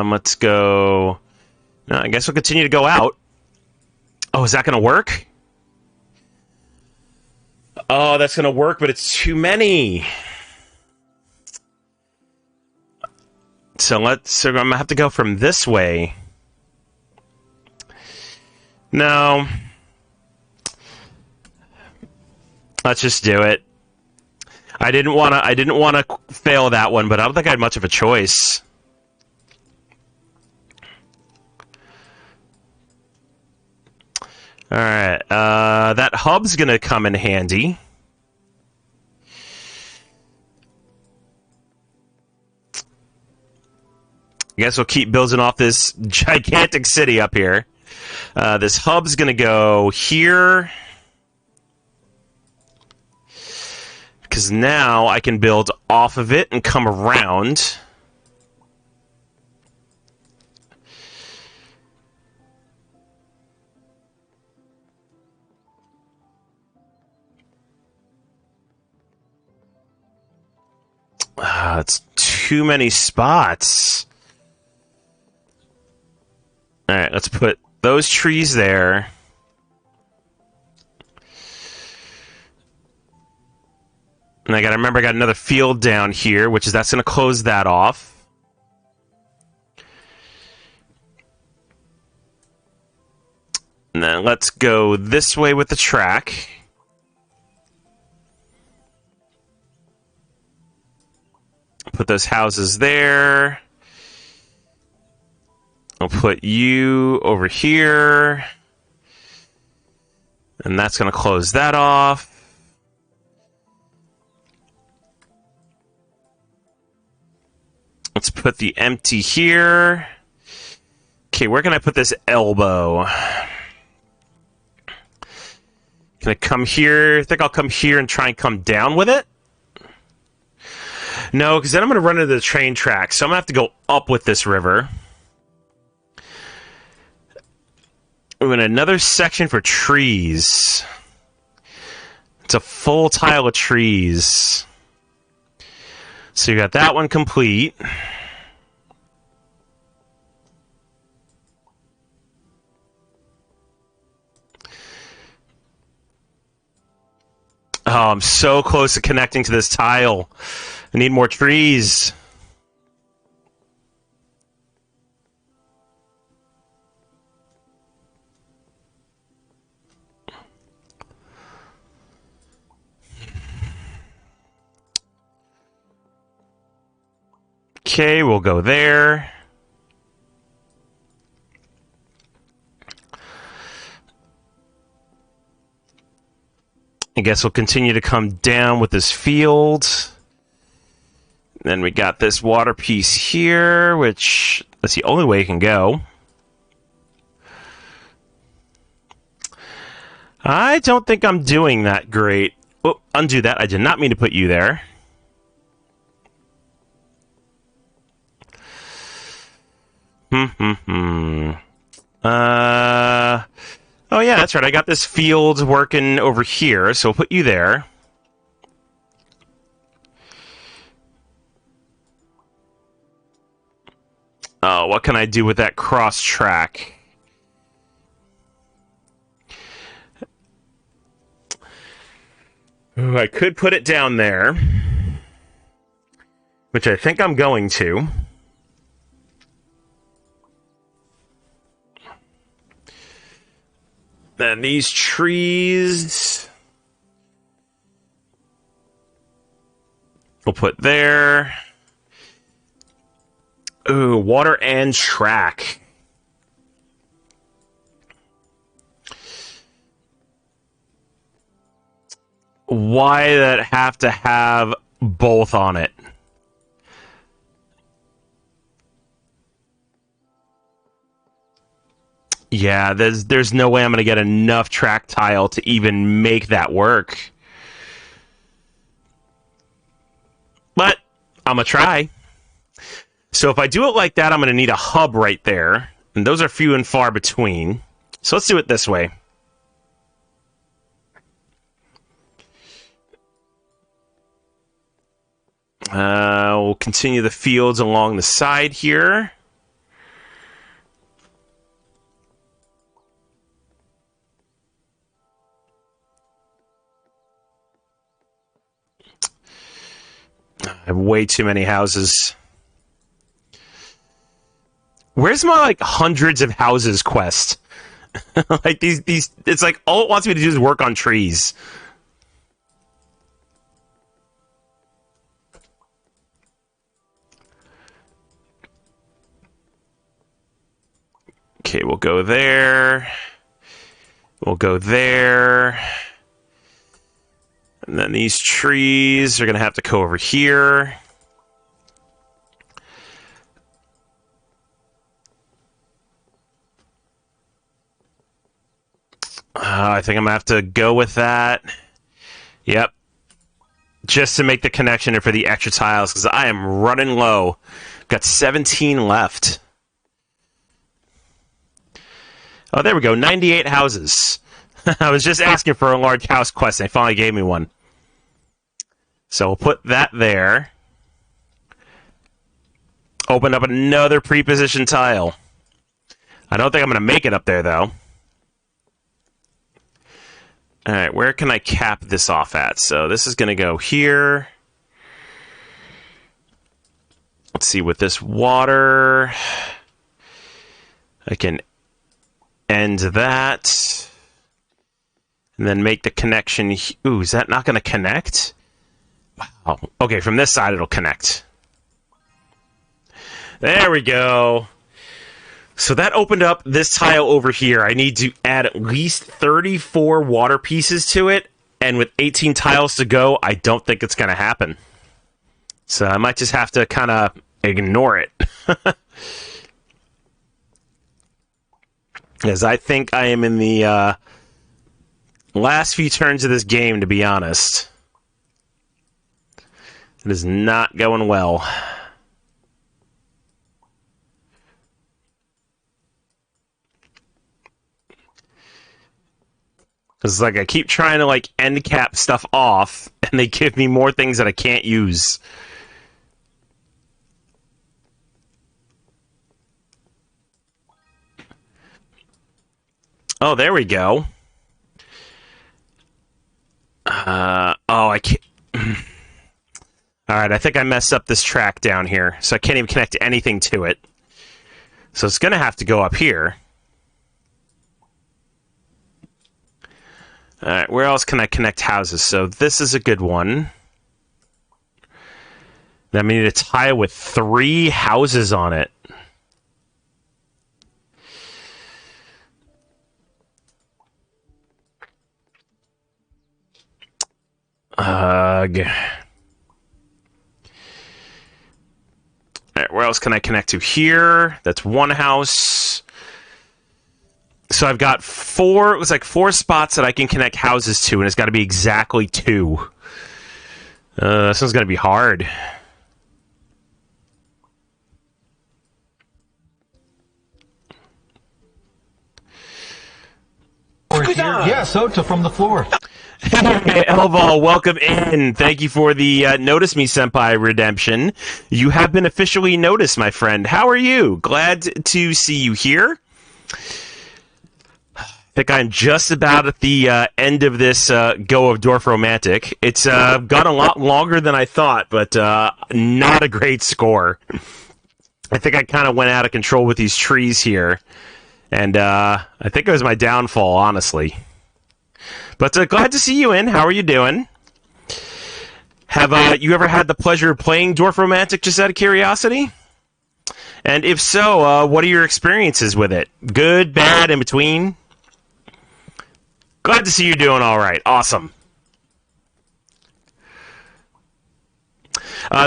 Let's go... No, I guess we'll continue to go out. Oh, is that going to work? Oh, that's going to work, but it's too many. So I'm going to have to go from this way. No. Let's just do it. I didn't want to fail that one, but I don't think I had much of a choice. All right, that hub's gonna come in handy. I guess we'll keep building off this gigantic city up here. This hub's gonna go here, because now I can build off of it and come around. It's too many spots. All right, let's put those trees there. And I got to remember I got another field down here, that's going to close that off. And then let's go this way with the track. Put those houses there. I'll put you over here. And that's going to close that off. Let's put the empty here. Okay, where can I put this elbow? Can I come here? I think I'll come here and try and come down with it. No, because then I'm going to run into the train tracks. So I'm going to have to go up with this river. Ooh, and another section for trees. It's a full tile of trees. So you got that one complete. Oh, I'm so close to connecting to this tile. I need more trees. Okay, we'll go there. I guess we'll continue to come down with this field. Then we got this water piece here, which that's the only way it can go. I don't think I'm doing that great. Oh, undo that. I did not mean to put you there. Oh yeah, that's right. I got this field working over here, so we'll put you there. Oh, what can I do with that cross track? Ooh, I could put it down there, which I think I'm going to. Then these trees we'll put there. Ooh, water and track. Why that have to have both on it? Yeah, there's no way I'm going to get enough track tile to even make that work. But I'm going to try. So if I do it like that, I'm going to need a hub right there. And those are few and far between. So let's do it this way. We'll continue the fields along the side here. I have way too many houses. Where's my, like, hundreds of houses quest? Like, these, it's like, all it wants me to do is work on trees. Okay, we'll go there. We'll go there. And then these trees are going to have to go over here. I think I'm going to have to go with that. Yep. Just to make the connection for the extra tiles, because I am running low. Got 17 left. Oh, there we go. 98 houses. I was just asking for a large house quest, and they finally gave me one. So we'll put that there. Open up another pre-positioned tile. I don't think I'm going to make it up there, though. Alright, where can I cap this off at? So this is going to go here. Let's see, with this water, I can end that. And then make the connection. Ooh, is that not going to connect? Wow. Okay, from this side it'll connect. There we go. So that opened up this tile over here. I need to add at least 34 water pieces to it. And with 18 tiles to go, I don't think it's going to happen. So I might just have to kind of ignore it. Because I think I am in the last few turns of this game, to be honest. It is not going well. Because, like, I keep trying to, like, end cap stuff off, and they give me more things that I can't use. Oh, there we go. Oh, I can't... Alright, I think I messed up this track down here, so I can't even connect anything to it. So it's going to have to go up here. Alright, where else can I connect houses? So this is a good one. Then we need a tile with 3 houses on it. Alright, where else can I connect to? Here. That's 1 house. So I've got 4, it was like 4 spots that I can connect houses to, and it's got to be exactly 2. This one's going to be hard. Yes, Ota from the floor. Hey, Elval, welcome in. Thank you for the Notice Me Senpai redemption. You have been officially noticed, my friend. How are you? Glad to see you here. I think I'm just about at the end of this go of Dorfromantik. It's gone a lot longer than I thought, but not a great score. I think I kind of went out of control with these trees here, and I think it was my downfall, honestly. But glad to see you in. How are you doing? Have you ever had the pleasure of playing Dorfromantik just out of curiosity? And if so, what are your experiences with it? Good, bad, in between? Glad to see you doing all right. Awesome.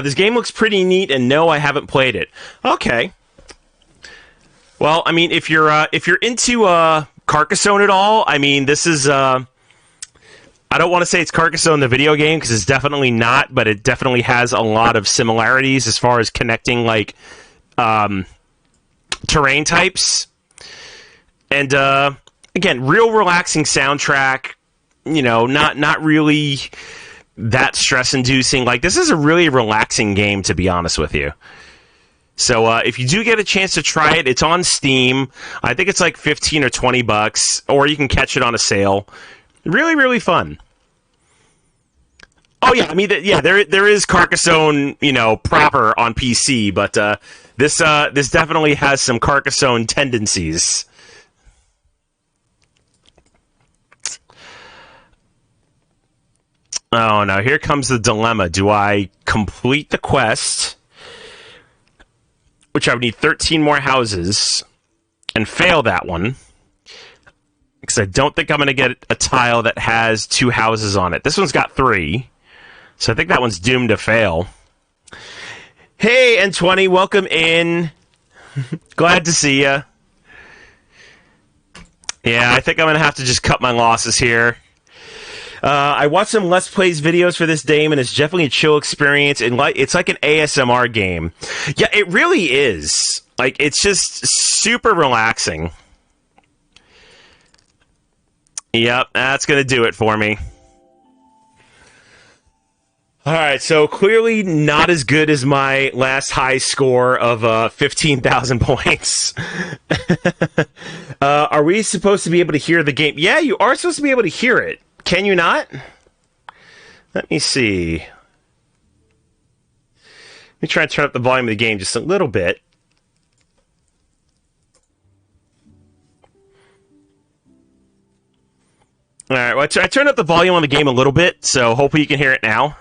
This game looks pretty neat, and no, I haven't played it. Okay. Well, I mean, if you're into Carcassonne at all, I mean, this is I don't want to say it's Carcassonne the video game because it's definitely not, but it definitely has a lot of similarities as far as connecting like terrain types. And again, real relaxing soundtrack. You know, not really that stress inducing. Like, this is a really relaxing game, to be honest with you. So if you do get a chance to try it, it's on Steam. I think it's like $15 or $20, or you can catch it on a sale. Really, really fun. Oh yeah, I mean, there is Carcassonne, you know, proper on PC, but this definitely has some Carcassonne tendencies. Oh no, here comes the dilemma. Do I complete the quest, which I would need 13 more houses, and fail that one? Because I don't think I'm going to get a tile that has 2 houses on it. This one's got 3, so I think that one's doomed to fail. Hey, N20, welcome in. Glad to see ya. Yeah, I think I'm going to have to just cut my losses here. I watched some Let's Plays videos for this game, and it's definitely a chill experience. And it's like an ASMR game. Yeah, it really is. Like, it's just super relaxing. Yep, that's going to do it for me. Alright, so clearly not as good as my last high score of 15,000 points. Are we supposed to be able to hear the game? Yeah, you are supposed to be able to hear it. Can you not? Let me see. Let me try and turn up the volume of the game just a little bit. Alright, well, I turned up the volume on the game a little bit, so hopefully you can hear it now.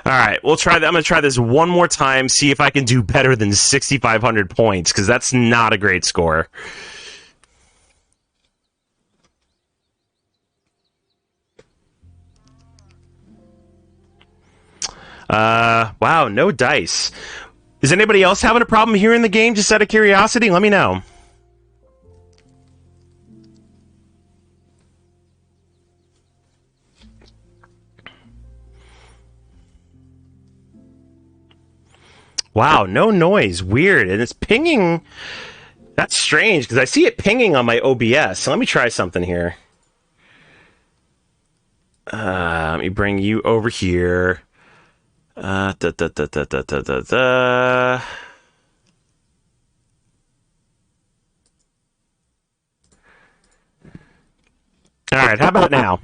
All right, we'll try that. I'm going to try this one more time, see if I can do better than 6,500 points, because that's not a great score. Wow, no dice. Is anybody else having a problem hearing the game, just out of curiosity? Let me know. Wow, no noise. Weird. And it's pinging. That's strange, because I see it pinging on my OBS. So let me try something here. Let me bring you over here. All right, how about now?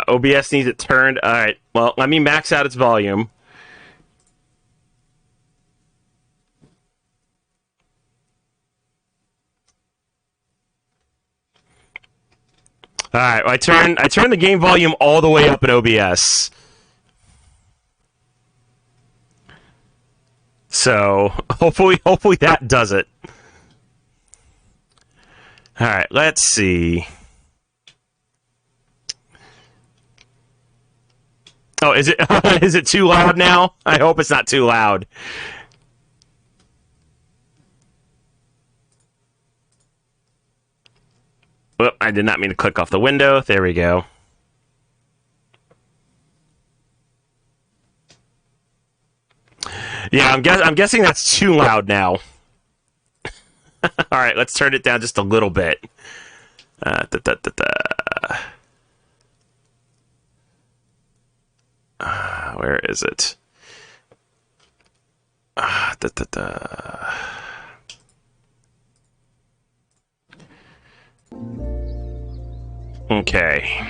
OBS needs it turned. All right. Well, let me max out its volume. All right. Well, I turned the game volume all the way up in OBS. So hopefully that does it. All right. Let's see. Oh, is it is it too loud now? I hope it's not too loud. Well, I did not mean to click off the window. There we go. Yeah, I'm guessing that's too loud now. All right, let's turn it down just a little bit. Where is it? Okay.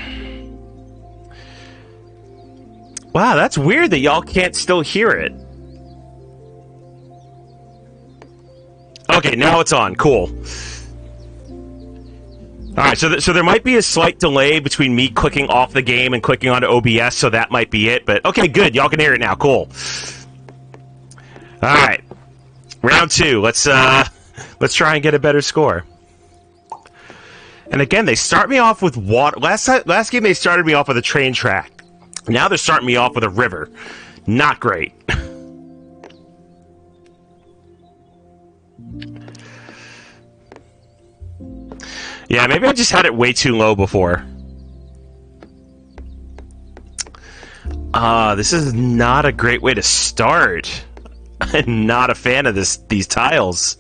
Wow, that's weird that y'all can't still hear it. Okay, now it's on. Cool. Alright, so there might be a slight delay between me clicking off the game and clicking onto OBS, so that might be it. But, okay, good. Y'all can hear it now. Cool. Alright. Round 2. Let's try and get a better score. And again, they start me off with water. Last game, they started me off with a train track. Now they're starting me off with a river. Not great. Yeah, maybe I just had it way too low before. This is not a great way to start. I'm not a fan of these tiles.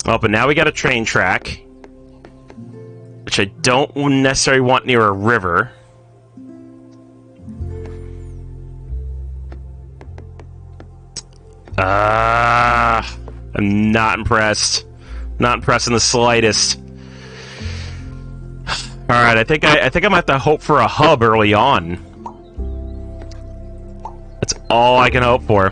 Oh, but now we got a train track, which I don't necessarily want near a river. I'm not impressed. Not impressed in the slightest. All right, I think I'm gonna have to hope for a hub early on. That's all I can hope for.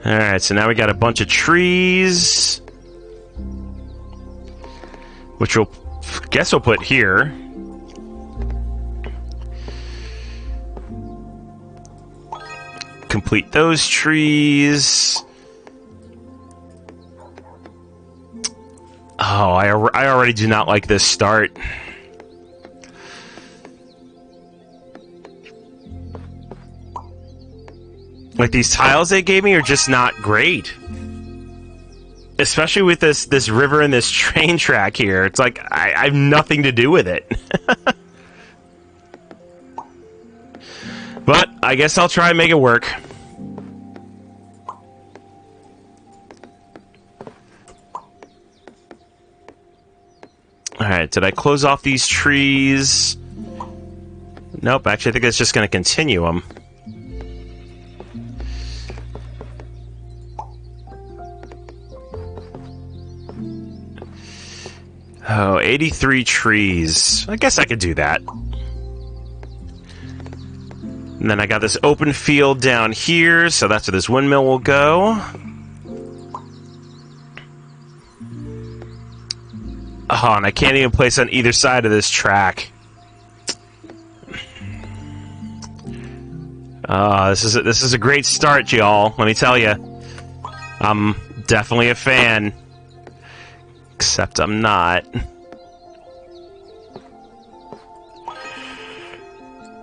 All right, so now we got a bunch of trees, which we'll put here. Complete those trees. Oh, I already do not like this start. Like, these tiles they gave me are just not great. Especially with this river and this train track here. It's like, I have nothing to do with it. But, I guess I'll try and make it work. Alright, did I close off these trees? Nope, actually I think it's just going to continue them. Oh, 83 trees. I guess I could do that. And then I got this open field down here, so that's where this windmill will go. Oh, and I can't even place on either side of this track. This is a great start, y'all. Let me tell you. I'm definitely a fan. Except I'm not.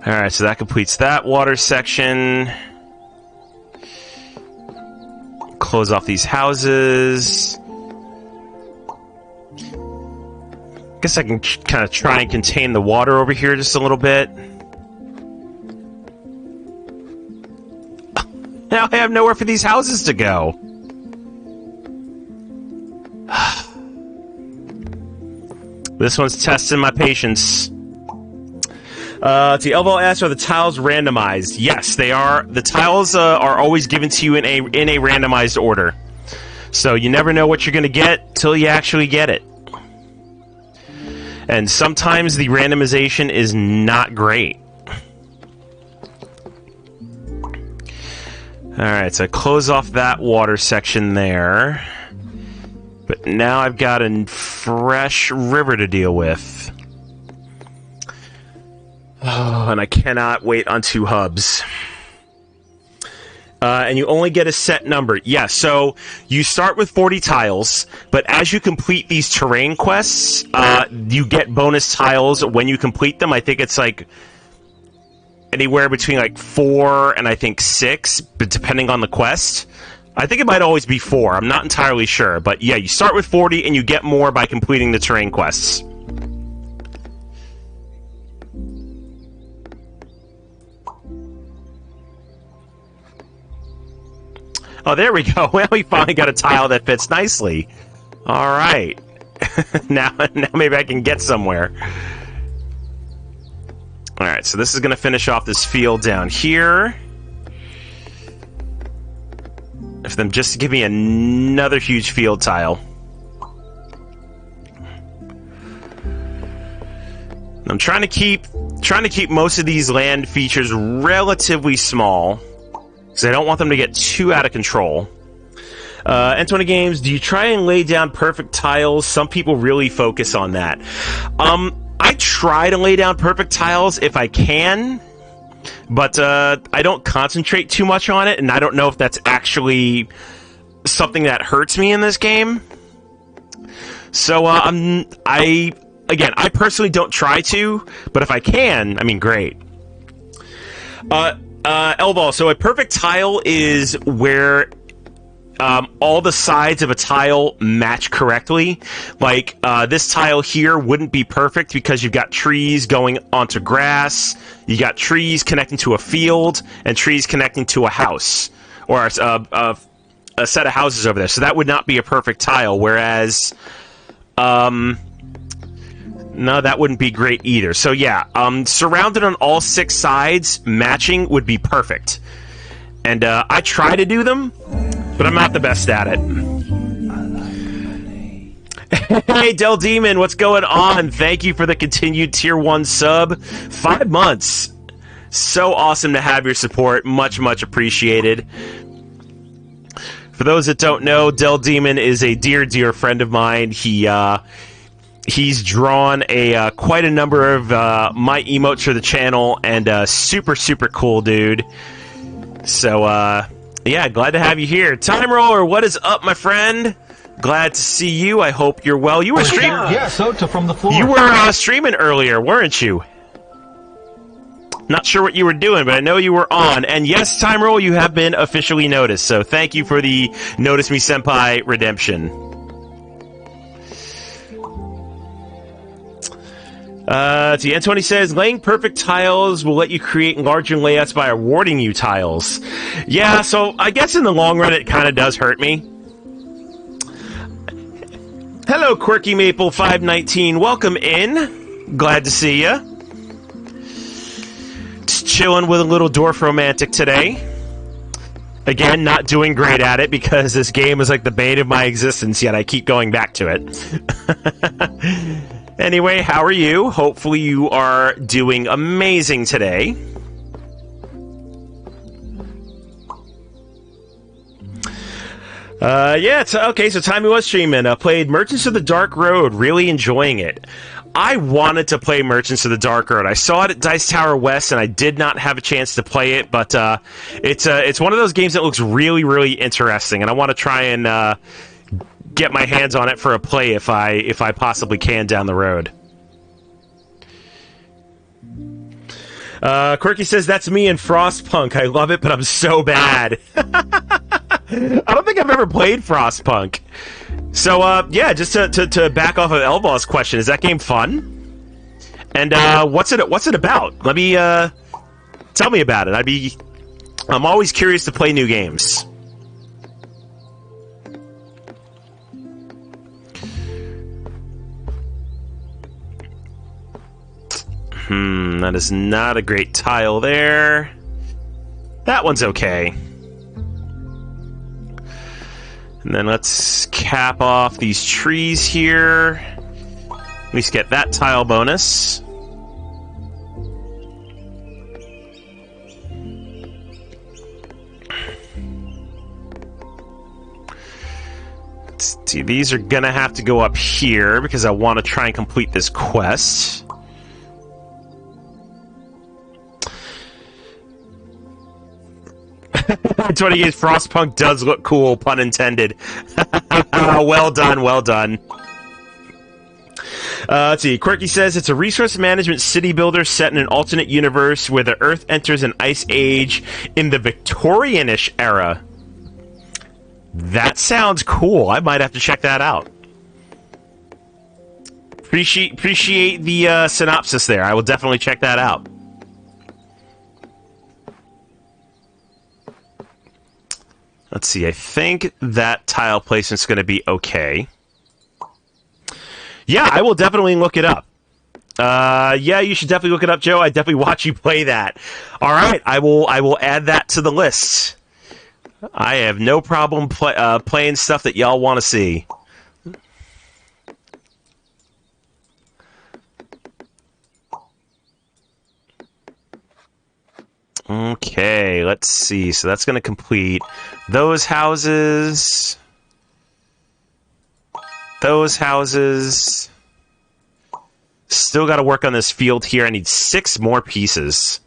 Alright, so that completes that water section. Close off these houses. Guess I can kind of try and contain the water over here just a little bit. Now I have nowhere for these houses to go. This one's testing my patience. Elvo asks, are the tiles randomized? Yes, they are. The tiles are always given to you in a randomized order. So you never know what you're going to get till you actually get it. And sometimes the randomization is not great. Alright, so I close off that water section there. But now I've got a fresh river to deal with. Oh, and I cannot wait on 2 hubs. And you only get a set number. Yeah, so you start with 40 tiles, but as you complete these terrain quests, you get bonus tiles when you complete them. I think it's like anywhere between like 4 and I think 6, but depending on the quest. I think it might always be 4. I'm not entirely sure. But yeah, you start with 40 and you get more by completing the terrain quests. Oh, there we go. Well, we finally got a tile that fits nicely. All right. now maybe I can get somewhere. All right, so this is going to finish off this field down here. If them just give me another huge field tile. I'm trying to keep most of these land features relatively small, because I don't want them to get too out of control. N20 Games, do you try and lay down perfect tiles? Some people really focus on that. I try to lay down perfect tiles if I can, but I don't concentrate too much on it, and I don't know if that's actually something that hurts me in this game. So I personally don't try to, but if I can, I mean, great. Elval, so a perfect tile is where all the sides of a tile match correctly. Like, this tile here wouldn't be perfect because you've got trees going onto grass, you got trees connecting to a field, and trees connecting to a house, or a set of houses over there. So that would not be a perfect tile, whereas... no, that wouldn't be great either. So yeah, surrounded on all 6 sides, matching would be perfect. And I try to do them, but I'm not the best at it. Hey, Del Demon, what's going on? Thank you for the continued Tier 1 sub. 5 months. So awesome to have your support. Much, much appreciated. For those that don't know, Del Demon is a dear, dear friend of mine. He's drawn quite a number of my emotes for the channel, and super, super cool dude. So, yeah, glad to have you here. Time Roller, what is up, my friend? Glad to see you. I hope you're well. You were streaming. Yeah, Sota from the floor. You were streaming earlier, weren't you? Not sure what you were doing, but I know you were on. And yes, Time Roll, you have been officially noticed. So thank you for the Notice Me Senpai redemption. N20 says, laying perfect tiles will let you create larger layouts by awarding you tiles. Yeah, so I guess in the long run it kind of does hurt me. Hello, Quirky Maple 519. Welcome in. Glad to see ya. Just chilling with a little Dorfromantik today. Again, not doing great at it because this game is like the bane of my existence, yet I keep going back to it. Anyway, how are you? Hopefully you are doing amazing today. Yeah, okay, so Timmy was streaming. Played Merchants of the Dark Road, really enjoying it. I wanted to play Merchants of the Dark Road. I saw it at Dice Tower West, and I did not have a chance to play it, but it's one of those games that looks really, really interesting, and I want to try and get my hands on it for a play if I possibly can down the road. Quirky says, that's me in Frostpunk. I love it, but I'm so bad. I don't think I've ever played Frostpunk. So, yeah, just to back off of Elval's question, is that game fun? And what's it about? Let me tell me about it. I'm always curious to play new games. That is not a great tile there. That one's okay. And then let's cap off these trees here. At least get that tile bonus. Let's see, these are gonna have to go up here because I want to try and complete this quest. Frostpunk does look cool, pun intended. Well done, well done. Let's see. Quirky says it's a resource management city builder set in an alternate universe where the Earth enters an ice age in the Victorianish era. That sounds cool. I might have to check that out. Appreciate the synopsis there. I will definitely check that out. Let's see. I think that tile placement's going to be okay. Yeah, I will definitely look it up. Yeah, you should definitely look it up, Joe. I definitely watch you play that. All right, I will add that to the list. I have no problem playing stuff that y'all want to see. Okay, let's see. So that's going to complete those houses. Those houses. Still got to work on this field here. I need 6 more pieces.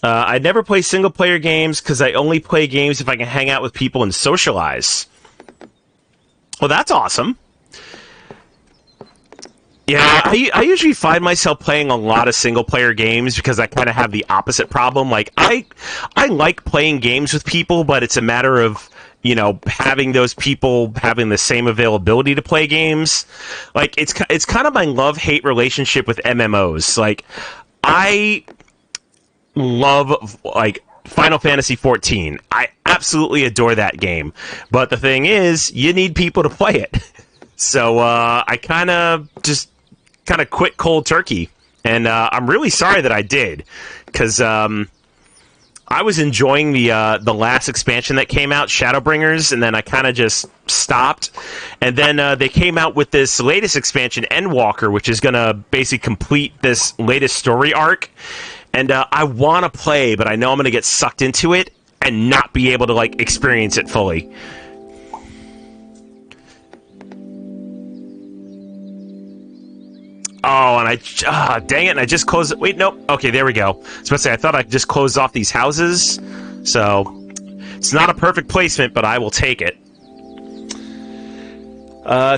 I never play single-player games because I only play games if I can hang out with people and socialize. Well, that's awesome. Yeah, I usually find myself playing a lot of single-player games because I kind of have the opposite problem. Like, I like playing games with people, but it's a matter of, you know, having those people having the same availability to play games. Like, it's kind of my love-hate relationship with MMOs. Like, I love, like, Final Fantasy XIV. I absolutely adore that game. But the thing is, you need people to play it. So I kind of quit cold turkey. And I'm really sorry that I did. Because I was enjoying the last expansion that came out, Shadowbringers, and then I kind of just stopped. And then they came out with this latest expansion, Endwalker, which is going to basically complete this latest story arc. And I want to play, but I know I'm going to get sucked into it and not be able to, like, experience it fully. Oh, and dang it, and I just closed it. Wait, nope. Okay, there we go. I was about to say, I thought I just closed off these houses. So, it's not a perfect placement, but I will take it.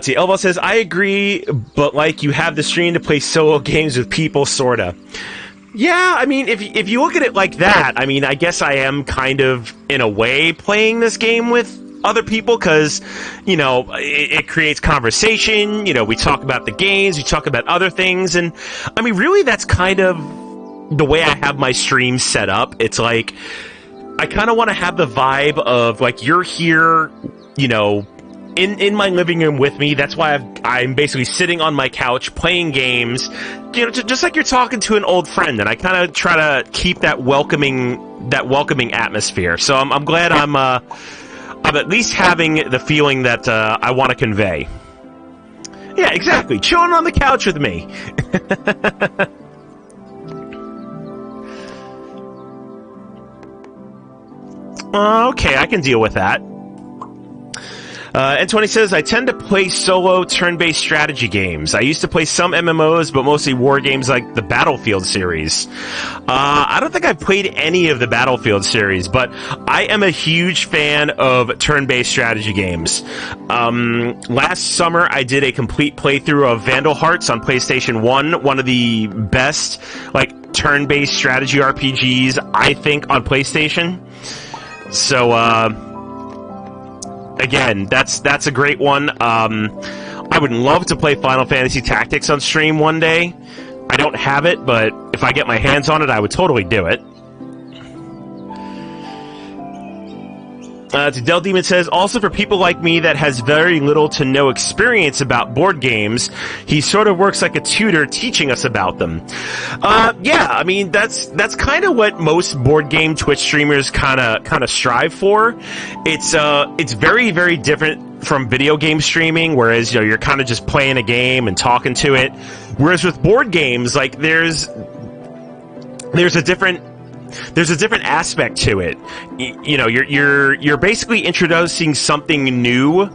See, Elbow says, I agree, but, like, you have the stream to play solo games with people, sorta. Yeah, I mean, if you look at it like that, I mean, I guess I am kind of, in a way, playing this game with other people, because, you know, it creates conversation, you know, we talk about the games, we talk about other things, and, I mean, really, that's kind of the way I have my stream set up. It's like, I kind of want to have the vibe of, like, you're here, you know, in my living room with me. That's why I'm basically sitting on my couch playing games, you know, just like you're talking to an old friend. And I kind of try to keep that welcoming atmosphere. So I'm glad I'm at least having the feeling that I want to convey. Yeah, exactly. Chilling on the couch with me. Okay, I can deal with that. N20 says, I tend to play solo turn-based strategy games. I used to play some MMOs, but mostly war games like the Battlefield series. I don't think I've played any of the Battlefield series, but I am a huge fan of turn-based strategy games. Last summer, I did a complete playthrough of Vandal Hearts on PlayStation 1, one of the best, like, turn-based strategy RPGs, I think, on PlayStation. So, again, that's a great one. I would love to play Final Fantasy Tactics on stream one day. I don't have it, but if I get my hands on it, I would totally do it. Del Demon says, also for people like me that has very little to no experience about board games, he sort of works like a tutor teaching us about them. Yeah, I mean, that's kind of what most board game Twitch streamers kind of strive for. It's very, very different from video game streaming, whereas, you know, you're kind of just playing a game and talking to it. Whereas with board games, like, there's a different aspect to it. You know, you're basically introducing something new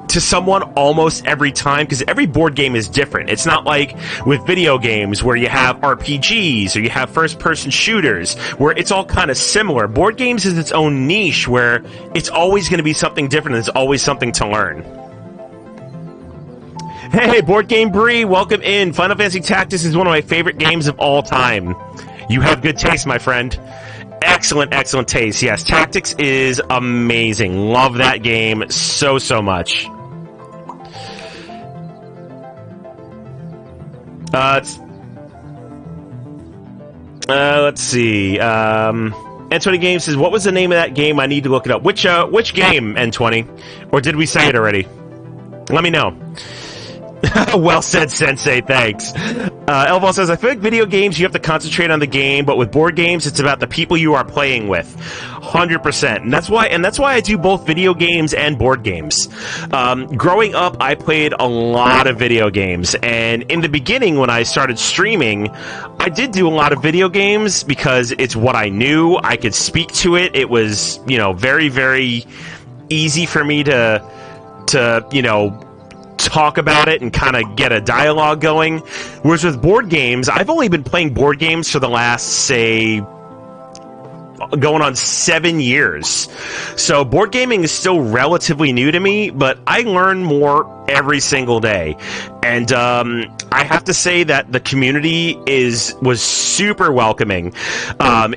to someone almost every time, because every board game is different. It's not like with video games where you have RPGs or you have first-person shooters where it's all kind of similar. Board games is its own niche where it's always going to be something different and there's always something to learn. Hey, Board Game Bree, welcome in. Final Fantasy Tactics is one of my favorite games of all time. You have good taste, my friend. Excellent taste. Yes, Tactics is amazing. Love that game so much. Let's see. N20 Games says, what was the name of that game? I need to look it up. Which game, N20? Or did we say it already? Let me know. Well said, Sensei. Thanks. Elval says, I feel like video games, you have to concentrate on the game, but with board games, it's about the people you are playing with. 100%. And that's why I do both video games and board games. Growing up, I played a lot of video games, and in the beginning, when I started streaming, I did do a lot of video games because it's what I knew. I could speak to it. It was, very, very easy for me to talk about it and kind of get a dialogue going. Whereas with board games, I've only been playing board games for the last, say, going on 7 years. So board gaming is still relatively new to me, but I learn more every single day. And I have to say that the community was super welcoming.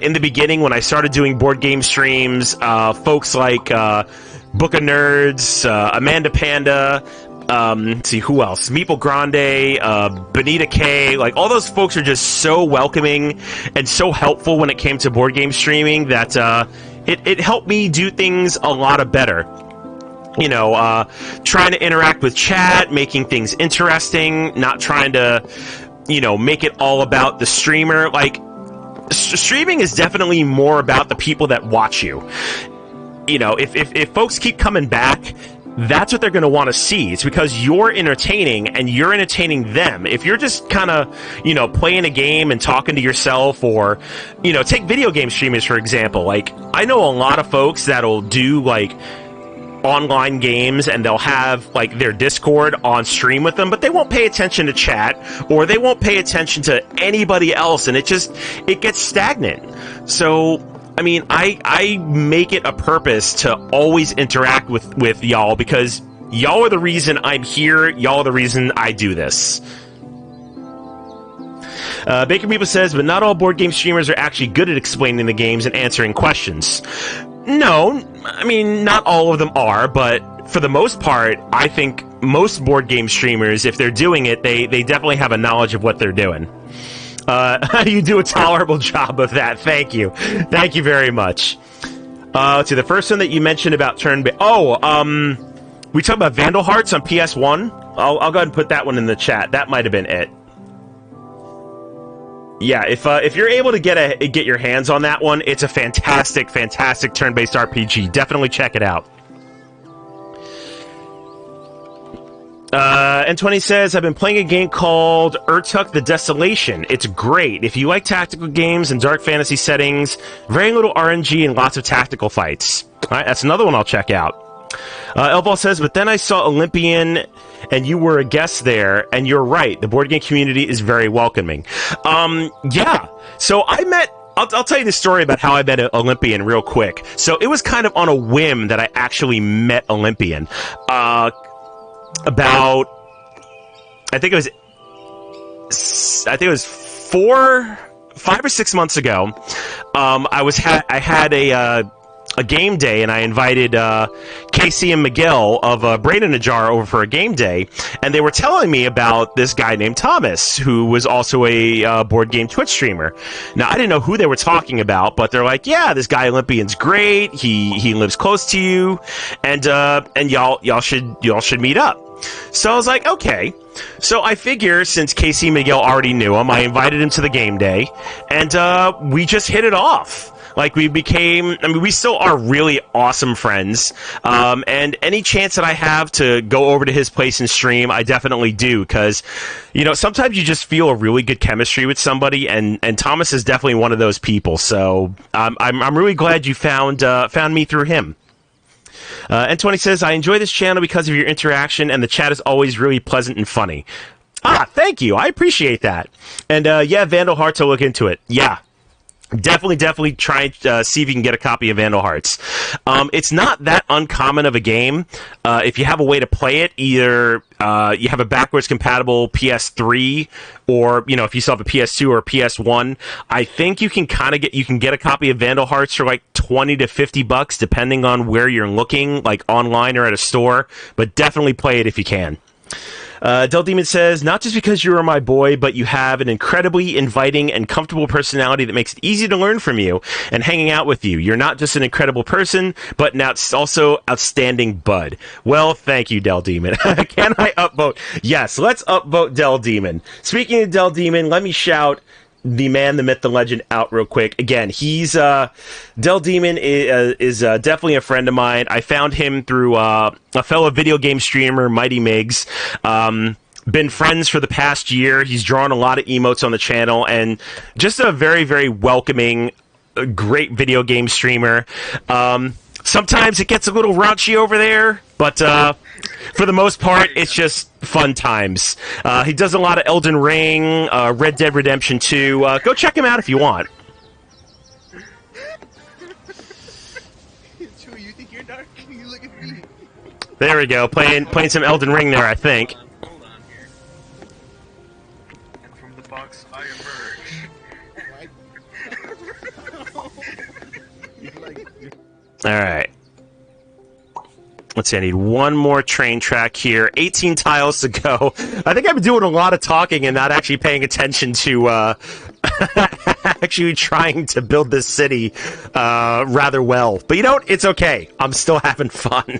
In the beginning, when I started doing board game streams, folks like Book of Nerds, Amanda Panda, let's see who else, Meeple Grande, Benita K, like all those folks are just so welcoming and so helpful when it came to board game streaming that it helped me do things a lot better. Trying to interact with chat, making things interesting, not trying to make it all about the streamer. Like, streaming is definitely more about the people that watch you. If folks keep coming back, that's what they're going to want to see. It's because you're entertaining and you're entertaining them. If you're just kind of, playing a game and talking to yourself, or, take video game streamers, for example. Like, I know a lot of folks that'll do, like, online games and they'll have, like, their Discord on stream with them, but they won't pay attention to chat, or they won't pay attention to anybody else, and it gets stagnant. So, I mean, I make it a purpose to always interact with y'all, because y'all are the reason I'm here. Y'all are the reason I do this. Baker Meeple says, but not all board game streamers are actually good at explaining the games and answering questions. No, I mean, not all of them are, but for the most part, I think most board game streamers, if they're doing it, they definitely have a knowledge of what they're doing. You do a tolerable job of that. Thank you. Thank you very much. Let's see, the first one that you mentioned about turn-based... we talked about Vandal Hearts on PS1. I'll go ahead and put that one in the chat. That might have been it. Yeah, if you're able to get your hands on that one, it's a fantastic turn-based RPG. Definitely check it out. N20 says, I've been playing a game called Urtuk the Desolation. It's great. If you like tactical games and dark fantasy settings, very little RNG and lots of tactical fights. All right, that's another one I'll check out. Elball says, but then I saw Olympian and you were a guest there, and you're right. The board game community is very welcoming. Yeah. So I met... I'll tell you the story about how I met Olympian real quick. So it was kind of on a whim that I actually met Olympian. About, I think it was 5 or 6 months ago. I had a game day, and I invited Casey and Miguel of Brain in a Jar over for a game day, and they were telling me about this guy named Thomas, who was also a board game Twitch streamer. Now, I didn't know who they were talking about, but they're like, yeah, this guy Olympian's great. He lives close to you, and y'all should meet up. So I was like, okay. So I figure, since Casey and Miguel already knew him, I invited him to the game day, and we just hit it off. Like, we still are really awesome friends. And any chance that I have to go over to his place and stream, I definitely do. Because, sometimes you just feel a really good chemistry with somebody, and Thomas is definitely one of those people. So I'm really glad you found me through him. N20 says, I enjoy this channel because of your interaction, and the chat is always really pleasant and funny. Thank you. I appreciate that. And, yeah, Vandal Hearts, I'll look into it. Yeah. Definitely try see if you can get a copy of Vandal Hearts. It's not that uncommon of a game. If you have a way to play it, either you have a backwards compatible PS3, or if you still have a PS2 or a PS1, I think you can get a copy of Vandal Hearts for like $20 to $50, depending on where you're looking, like online or at a store. But definitely play it if you can. Del Demon says, not just because you are my boy, but you have an incredibly inviting and comfortable personality that makes it easy to learn from you and hanging out with you. You're not just an incredible person, but now it's also outstanding bud. Well, thank you, Del Demon. Can I upvote? Yes, let's upvote Del Demon. Speaking of Del Demon, let me shout the man, the myth, the legend out real quick. Again, he's Del Demon is definitely a friend of mine. I found him through a fellow video game streamer, Mighty Migs. Been friends for the past year. He's drawn a lot of emotes on the channel, and just a very, very welcoming, great video game streamer. Sometimes it gets a little raunchy over there, but for the most part, it's just fun times. He does a lot of Elden Ring, Red Dead Redemption 2. Go check him out if you want. You think you're dark? You look at me. There we go, playing some Elden Ring there, I think. Hold on here. And from the box, I emerge. All right. Let's see, I need one more train track here. 18 tiles to go. I think I've been doing a lot of talking and not actually paying attention to actually trying to build this city rather well. But you know what? It's okay. I'm still having fun.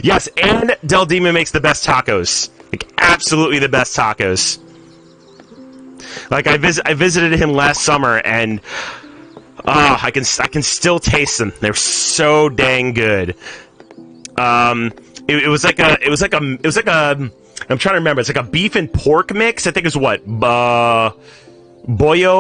Yes, and Del Demon makes the best tacos. Like, absolutely the best tacos. Like, I visited him last summer, and I can still taste them. They're so dang good. It was like a I'm trying to remember. It's like a beef and pork mix. I think it's what Bollo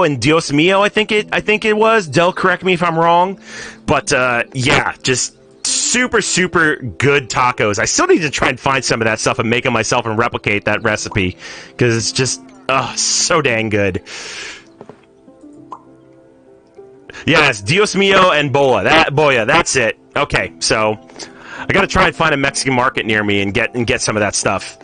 and Dios Mio. I think it was. Del, correct me if I'm wrong. But yeah, just super good tacos. I still need to try and find some of that stuff and make them myself and replicate that recipe, because it's just so dang good. Yes, Dios Mio and Boya. That's it. Okay, so I gotta try and find a Mexican market near me and get some of that stuff.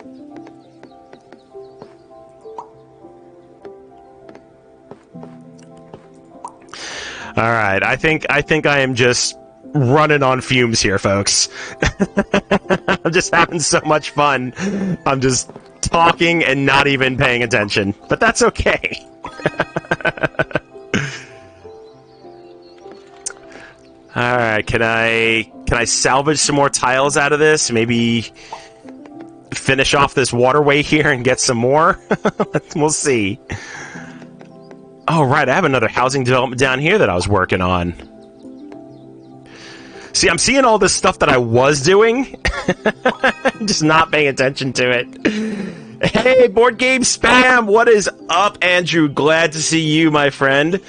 All right, I think I am just running on fumes here, folks. I'm just having so much fun. I'm just talking and not even paying attention, but that's okay. All right, can I salvage some more tiles out of this? Maybe finish off this waterway here and get some more? We'll see. Oh, right, I have another housing development down here that I was working on. See, I'm seeing all this stuff that I was doing, just not paying attention to it. Hey, Board Game Spam, what is up, Andrew? Glad to see you, my friend.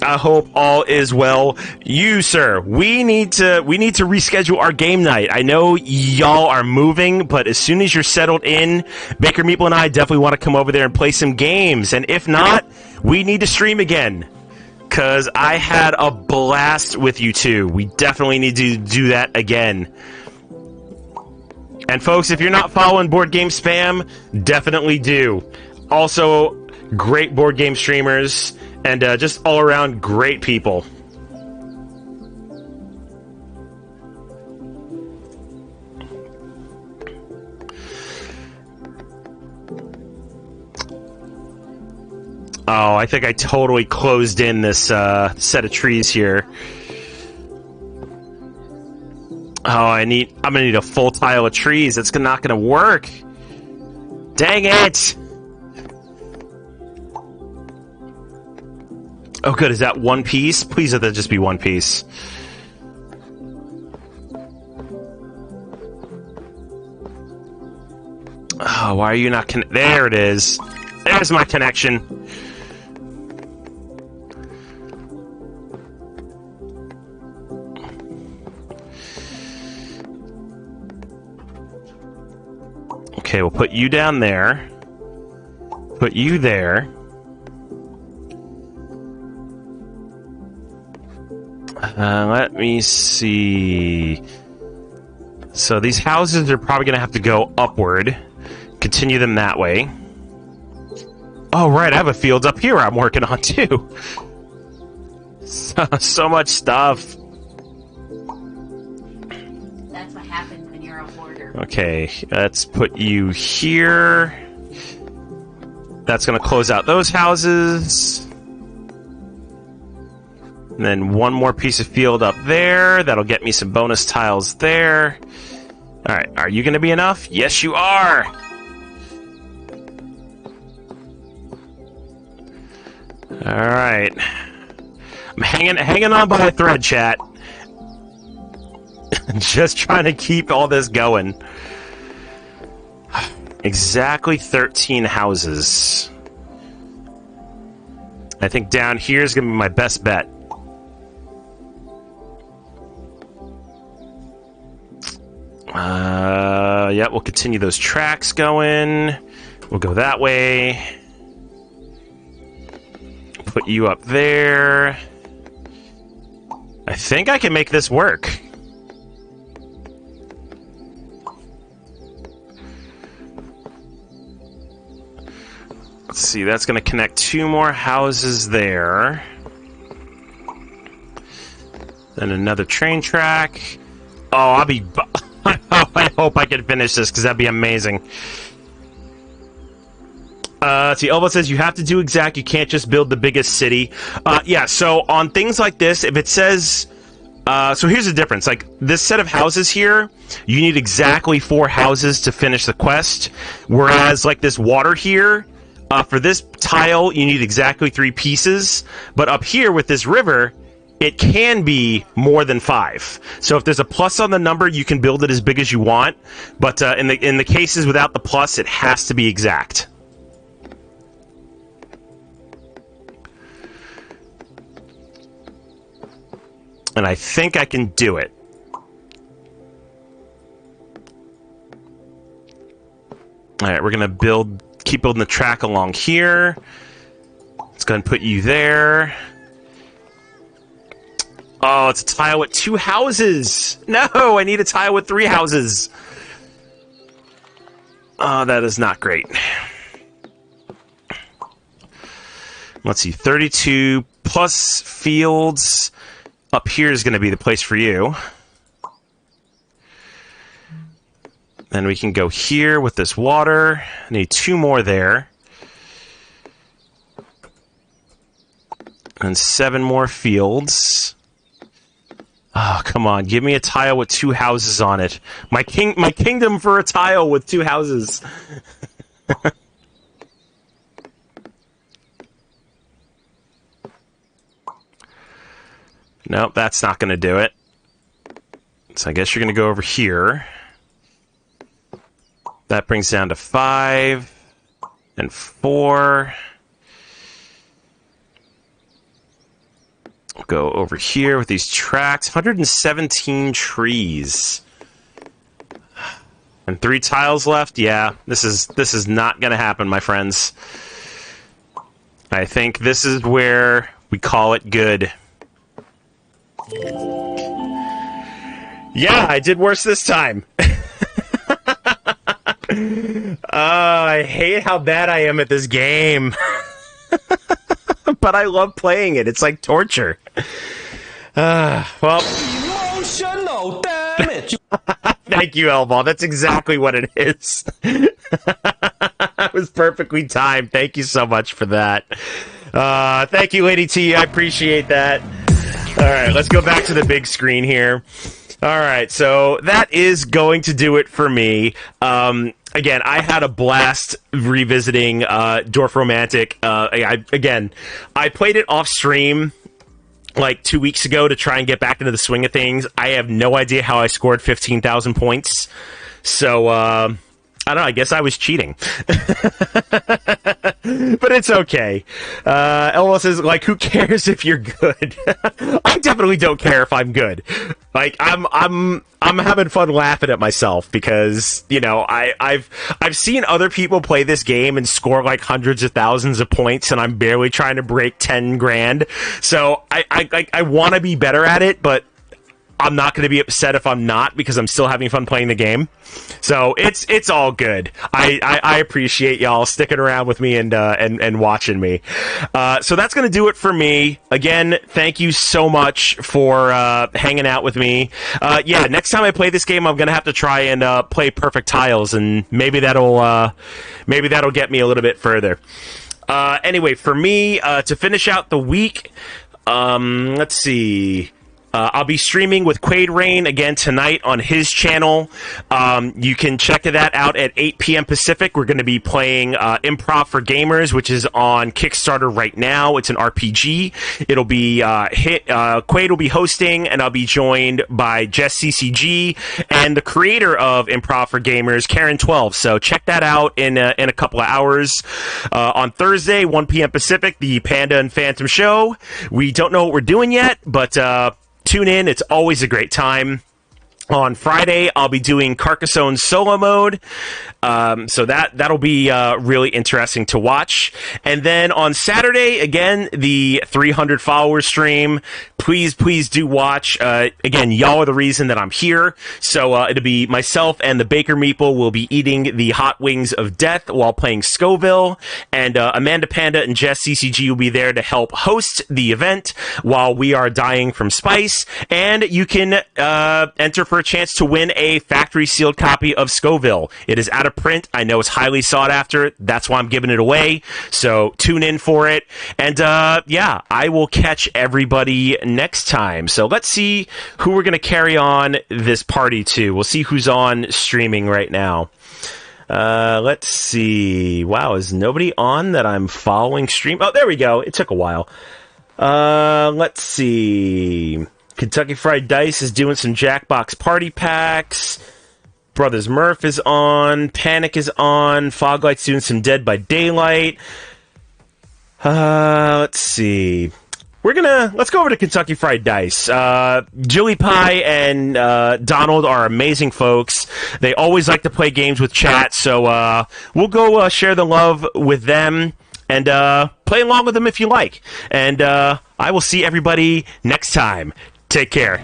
I hope all is well. You, sir, we need to reschedule our game night. I know y'all are moving, but as soon as you're settled in, Baker Meeple and I definitely want to come over there and play some games. And if not, we need to stream again, because I had a blast with you two. We definitely need to do that again. And folks, if you're not following Board Game Spam, definitely do. Also, great board game streamers. And just all around great people. Oh, I think I totally closed in this set of trees here. Oh, I'm gonna need a full tile of trees. That's not gonna work. Dang it! Oh, good. Is that one piece? Please let that just be one piece. Oh, why are you not there it is. There's my connection. Okay, we'll put you down there. Put you there. Let me see. So these houses are probably going to have to go upward. Continue them that way. Oh, right, I have a field up here I'm working on, too. So much stuff. That's what happens when you're a hoarder. Okay, let's put you here. That's going to close out those houses. And then one more piece of field up there. That'll get me some bonus tiles there. Alright, are you going to be enough? Yes, you are! Alright. I'm hanging on by a thread, chat. Just trying to keep all this going. Exactly 13 houses. I think down here is going to be my best bet. Yeah, we'll continue those tracks going. We'll go that way. Put you up there. I think I can make this work. Let's see, that's going to connect 2 more houses there. Then another train track. Oh, I'll be... I hope I can finish this, because that'd be amazing. See, Elba says you have to do exact. You can't just build the biggest city. Yeah, so on things like this, if it says... so here's the difference. Like, this set of houses here, you need exactly 4 houses to finish the quest. Whereas, like, this water here, for this tile, you need exactly 3 pieces. But up here with this river... it can be more than 5. So if there's a plus on the number, you can build it as big as you want. But in the cases without the plus, it has to be exact. And I think I can do it. All right, we're gonna keep building the track along here. Let's go ahead and put you there. Oh, it's a tile with 2 houses. No, I need a tile with 3 houses. Oh, that is not great. Let's see, 32 plus fields. Up here is going to be the place for you. Then we can go here with this water. I need 2 more there. And 7 more fields. Oh, come on. Give me a tile with 2 houses on it. My kingdom for a tile with 2 houses. Nope, that's not going to do it. So I guess you're going to go over here. That brings down to 5 and 4. We'll go over here with these tracks. 117 trees. And 3 tiles left? Yeah, this is not going to happen, my friends. I think this is where we call it good. Yeah, I did worse this time. I hate how bad I am at this game. But I love playing it. It's like torture. Well... emotional damage. Thank you, Elball. That's exactly what it is. That was perfectly timed. Thank you so much for that. Thank you, Lady T. I appreciate that. All right, let's go back to the big screen here. All right, so that is going to do it for me. Again, I had a blast revisiting Dorfromantik. I played it off stream like 2 weeks ago to try and get back into the swing of things. I have no idea how I scored 15,000 points. So I I don't know. I guess I was cheating. But it's okay. Elmo says, like, who cares if you're good? I definitely don't care if I'm good. Like, I'm having fun laughing at myself because, you know, I've seen other people play this game and score like hundreds of thousands of points, and I'm barely trying to break 10 grand. So I want to be better at it, but I'm not going to be upset if I'm not, because I'm still having fun playing the game. So it's all good. I appreciate y'all sticking around with me and watching me. So that's going to do it for me. Again, thank you so much for hanging out with me. Yeah, next time I play this game, I'm going to have to try and play Perfect Tiles, and maybe that'll get me a little bit further. Anyway, for me, to finish out the week, let's see. I'll be streaming with Quaid Rain again tonight on his channel. You can check that out at 8 p.m. Pacific. We're going to be playing Improv for Gamers, which is on Kickstarter right now. It's an RPG. It'll be Quaid will be hosting, and I'll be joined by Jess CCG and the creator of Improv for Gamers, Karen 12. So check that out in a couple of hours. On Thursday, 1 p.m. Pacific, the Panda and Phantom Show. We don't know what we're doing yet, but tune in. It's always a great time. On Friday, I'll be doing Carcassonne solo mode, so that'll be really interesting to watch. And then on Saturday, again, the 300 followers stream. Please do watch. Again, y'all are the reason that I'm here. So it'll be myself and the Baker Meeple will be eating the hot wings of death while playing Scoville. And Amanda Panda and Jess CCG will be there to help host the event while we are dying from spice. And you can enter for a chance to win a factory sealed copy of Scoville. It is out of print. I know it's highly sought after. That's why I'm giving it away. So tune in for it. And yeah, I will catch everybody next time. So let's see who we're going to carry on this party to. We'll see who's on streaming right now. Let's see. Wow, is nobody on that I'm following stream? Oh, there we go. It took a while. Let's see. Kentucky Fried Dice is doing some Jackbox party packs. Brothers Murph is on. Panic is on. Foglight's doing some Dead by Daylight. Let's see. Let's go over to Kentucky Fried Dice. Julie Pie and Donald are amazing folks. They always like to play games with chat, so we'll go share the love with them and play along with them if you like. And I will see everybody next time. Take care.